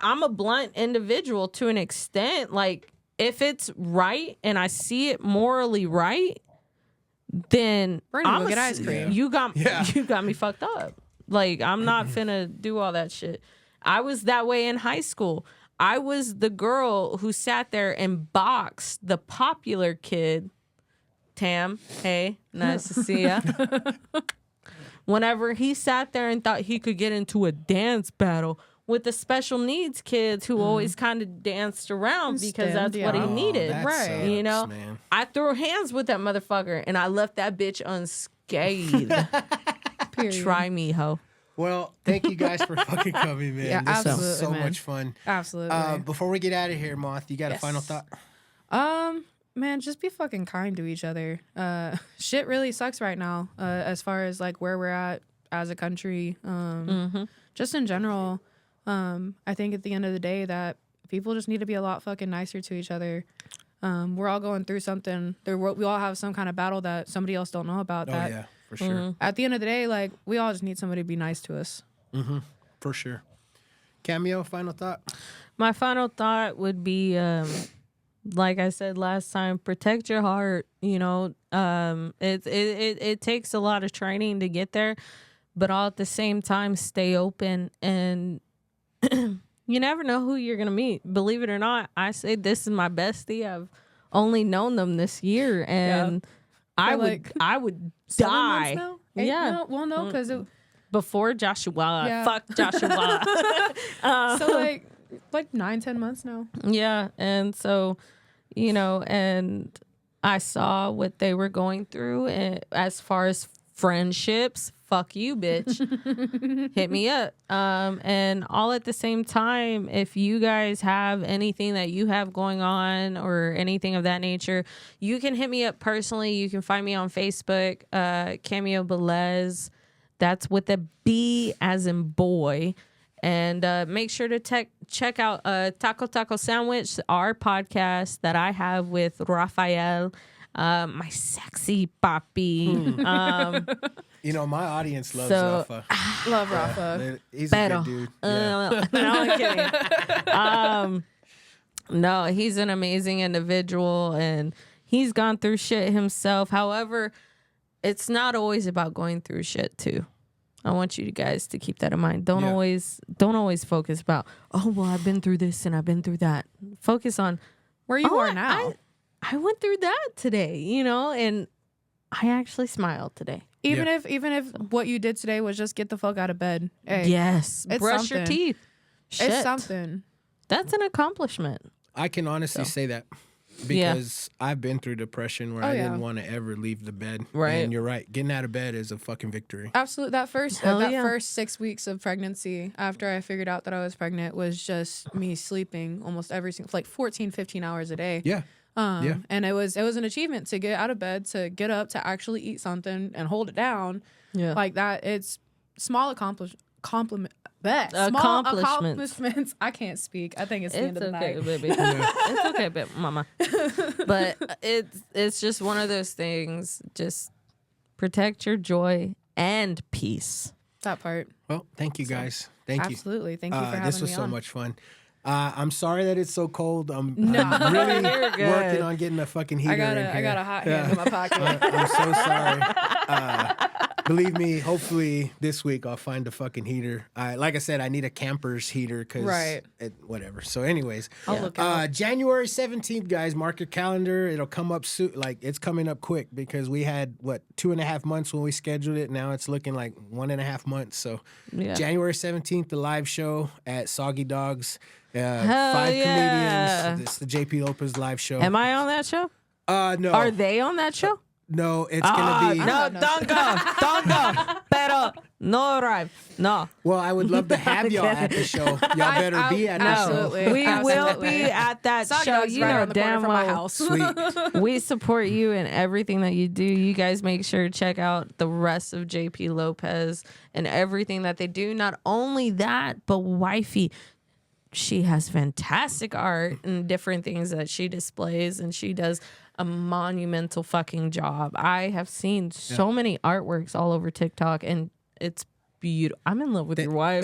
I'm a blunt individual to an extent. Like, if it's right and I see it morally right, then Bring him, I'm go get ice cream. You got Yeah. you got me fucked up. Like, I'm not finna do all that shit. I was that way in high school. I was the girl who sat there and boxed the popular kid. Tam, hey, nice to see ya. Whenever he sat there and thought he could get into a dance battle with the special needs kids who always kind of danced around because Stand, that's what he yeah. needed. that Right. sucks, You know, man. I threw hands with that motherfucker and I left that bitch unscathed. Period. Try me, ho. Well, thank you guys for fucking coming, man. Yeah, This was absolutely, so man. much fun. Absolutely. Before we get out of here, Moth, you got a Yes. final thought? Man, just be fucking kind to each other. Shit really sucks right now, as far as like where we're at as a country. Just in general, I think at the end of the day that people just need to be a lot fucking nicer to each other. We're all going through something. We all have some kind of battle that somebody else don't know about. Oh That yeah, for sure. at the end of the day, like we all just need somebody to be nice to us. For sure. Cameo, final thought? My final thought would be, like I said last time, protect your heart. You know, it takes a lot of training to get there, but all at the same time, stay open. And you never know who you're gonna meet. Believe it or not, I say this is my bestie. I've only known them this year, and I For, would like, I would 7 die. months now? 8? Yeah. No, well, no, because Before Joshua. Yeah. Fuck Joshua. so like 9-10 months now. Yeah. And so, and I saw what they were going through as far as friendships. Fuck you, bitch. Hit me up. And all at the same time, if you guys have anything that you have going on or anything of that nature, you can hit me up personally. You can find me on Facebook, Cameo Belez. That's with a B as in boy. And make sure to check out Taco Sandwich, our podcast that I have with Rafael, my sexy papi. My audience loves So- Rafa. Love Rafa. He's a Pero, good dude. Yeah. no, I'm kidding. No, he's an amazing individual, and he's gone through shit himself. However, it's not always about going through shit too. I want you guys to keep that in mind. Don't always focus about, oh well, I've been through this and I've been through that. Focus on Where you are now. I went through that today, and I actually smiled today. Even if what you did today was just get the fuck out of bed. Hey, Yes, it's brush your something. teeth. Shit. It's something. That's an accomplishment. I can honestly say that because I've been through depression where I didn't want to ever leave the bed. Right. And you're right. Getting out of bed is a fucking victory. Absolutely. That first Hell yeah. first 6 weeks of pregnancy after I figured out that I was pregnant was just me sleeping almost every single, like 14, 15 hours a day. Yeah. And it was an achievement to get out of bed, to get up, to actually eat something and hold it down. Yeah. Like that. It's small accomplishments. I can't speak. I think it's the end of the okay, night. baby. It's okay, baby, mama. But it's just one of those things. Just protect your joy and peace. That part. Well, thank you guys. Thank you. Absolutely. Thank you for having me on. This was so much fun. I'm sorry that it's so cold. I'm No. really You're good. working on getting a fucking heater in here. I got a hot hand in my pocket. I'm so sorry. Believe me, hopefully this week I'll find a fucking heater. Like I said, I need a camper's heater because whatever. So anyways, I'll look out. January 17th, guys, mark your calendar. It'll come up soon. Like it's coming up quick because we had 2.5 months when we scheduled it. Now it's looking like 1.5 months. So January 17th, the live show at Soggy Dogs. 5 comedians. It's the JP Lopez live show. Am I on that show? No. Are they on that show? No, it's gonna be. No, don't go. Pero no arrive. No. Well, I would love to have y'all at the show. Y'all better be at the show. Absolutely. We will be at that Soggy show. Dog's You right know around the corner damn from my well. house. Sweet. We support you in everything that you do. You guys make sure to check out the rest of JP Lopez and everything that they do. Not only that, but wifey, she has fantastic art and different things that she displays, and she does a monumental fucking job. I have seen so many artworks all over TikTok, and it's beautiful. I'm in love with your wife.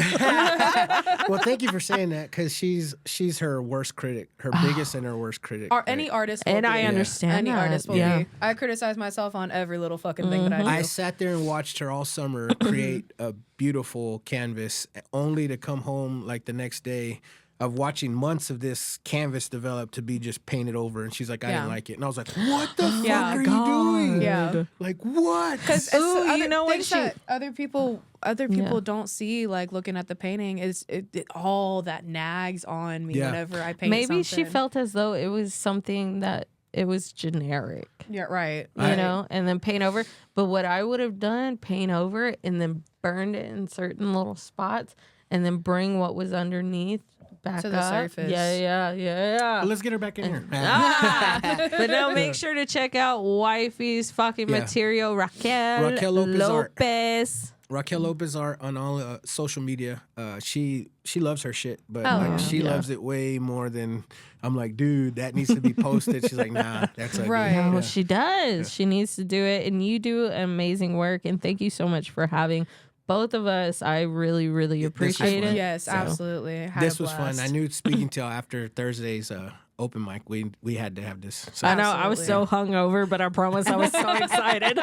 Well, thank you for saying that because she's her worst critic, her biggest and her worst critic. Any artist will And be. I understand Any that. artist will Yeah. be. I criticize myself on every little fucking thing that I do. I sat there and watched her all summer create a beautiful canvas, only to come home like the next day of watching months of this canvas develop to be just painted over. And she's like, I didn't like it. And I was like, what the fuck are you doing? Yeah. Like, what? Because Ooh, you know what other people don't see, like looking at the painting, is it all that nags on me whenever I paint Maybe she something. felt as though it was something that it was generic. Yeah, right. You know, and then paint over. But what I would have done, paint over it and then burned it in certain little spots and then bring what was underneath back To the up. surface. Yeah. Well, let's get her back in here. But no, make sure to check out Wifey's fucking material, Raquel Lopez art. Lopez. Raquel Lopez art on all social media. She loves her shit, but Oh, like yeah. she loves it way more than I'm like, dude, that needs to be posted. She's like, nah, that's ugly. Right. No, Yeah. she does. She needs to do it. And you do amazing work. And thank you so much for having both of us. I really, really appreciate fun. it. Yes, So, absolutely. Had This a was fun. blast. I knew speaking till after Thursday's open mic, we had to have this. So. I know I was so Absolutely. hungover, but I promise I was so excited.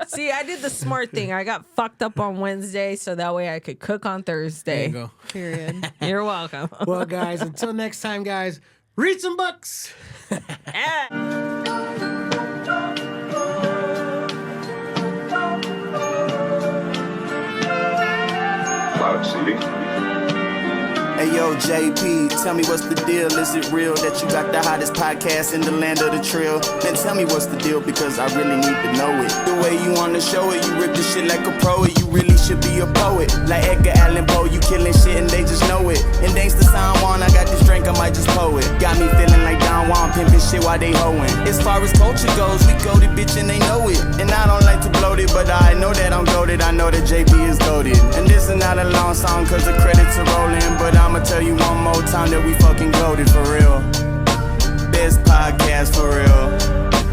See, I did the smart thing. I got fucked up on Wednesday so that way I could cook on There Thursday. you go. Period. You're welcome. Well, guys, until next time, guys, read some books. Yeah. about seating? Hey yo, JP, tell me what's the deal? Is it real that you got the hottest podcast in the land of the trill? Then tell me what's the deal, because I really need to know it. The way you wanna show it, you rip the shit like a pro. You really should be a poet, like Edgar Allan Poe. You killing shit and they just know it. And thanks to San Juan, I got this drink, I might just pour it. Got me feeling like Don Juan, pimping shit while they hoeing. As far as culture goes, we goated, bitch, and they know it. And I don't like to bloat it, but I know that I'm goated. I know that JP is goated. And this is not a long song, cause the credits are rolling, but I'ma tell you one more time that we fucking goated for real. Best podcast for real.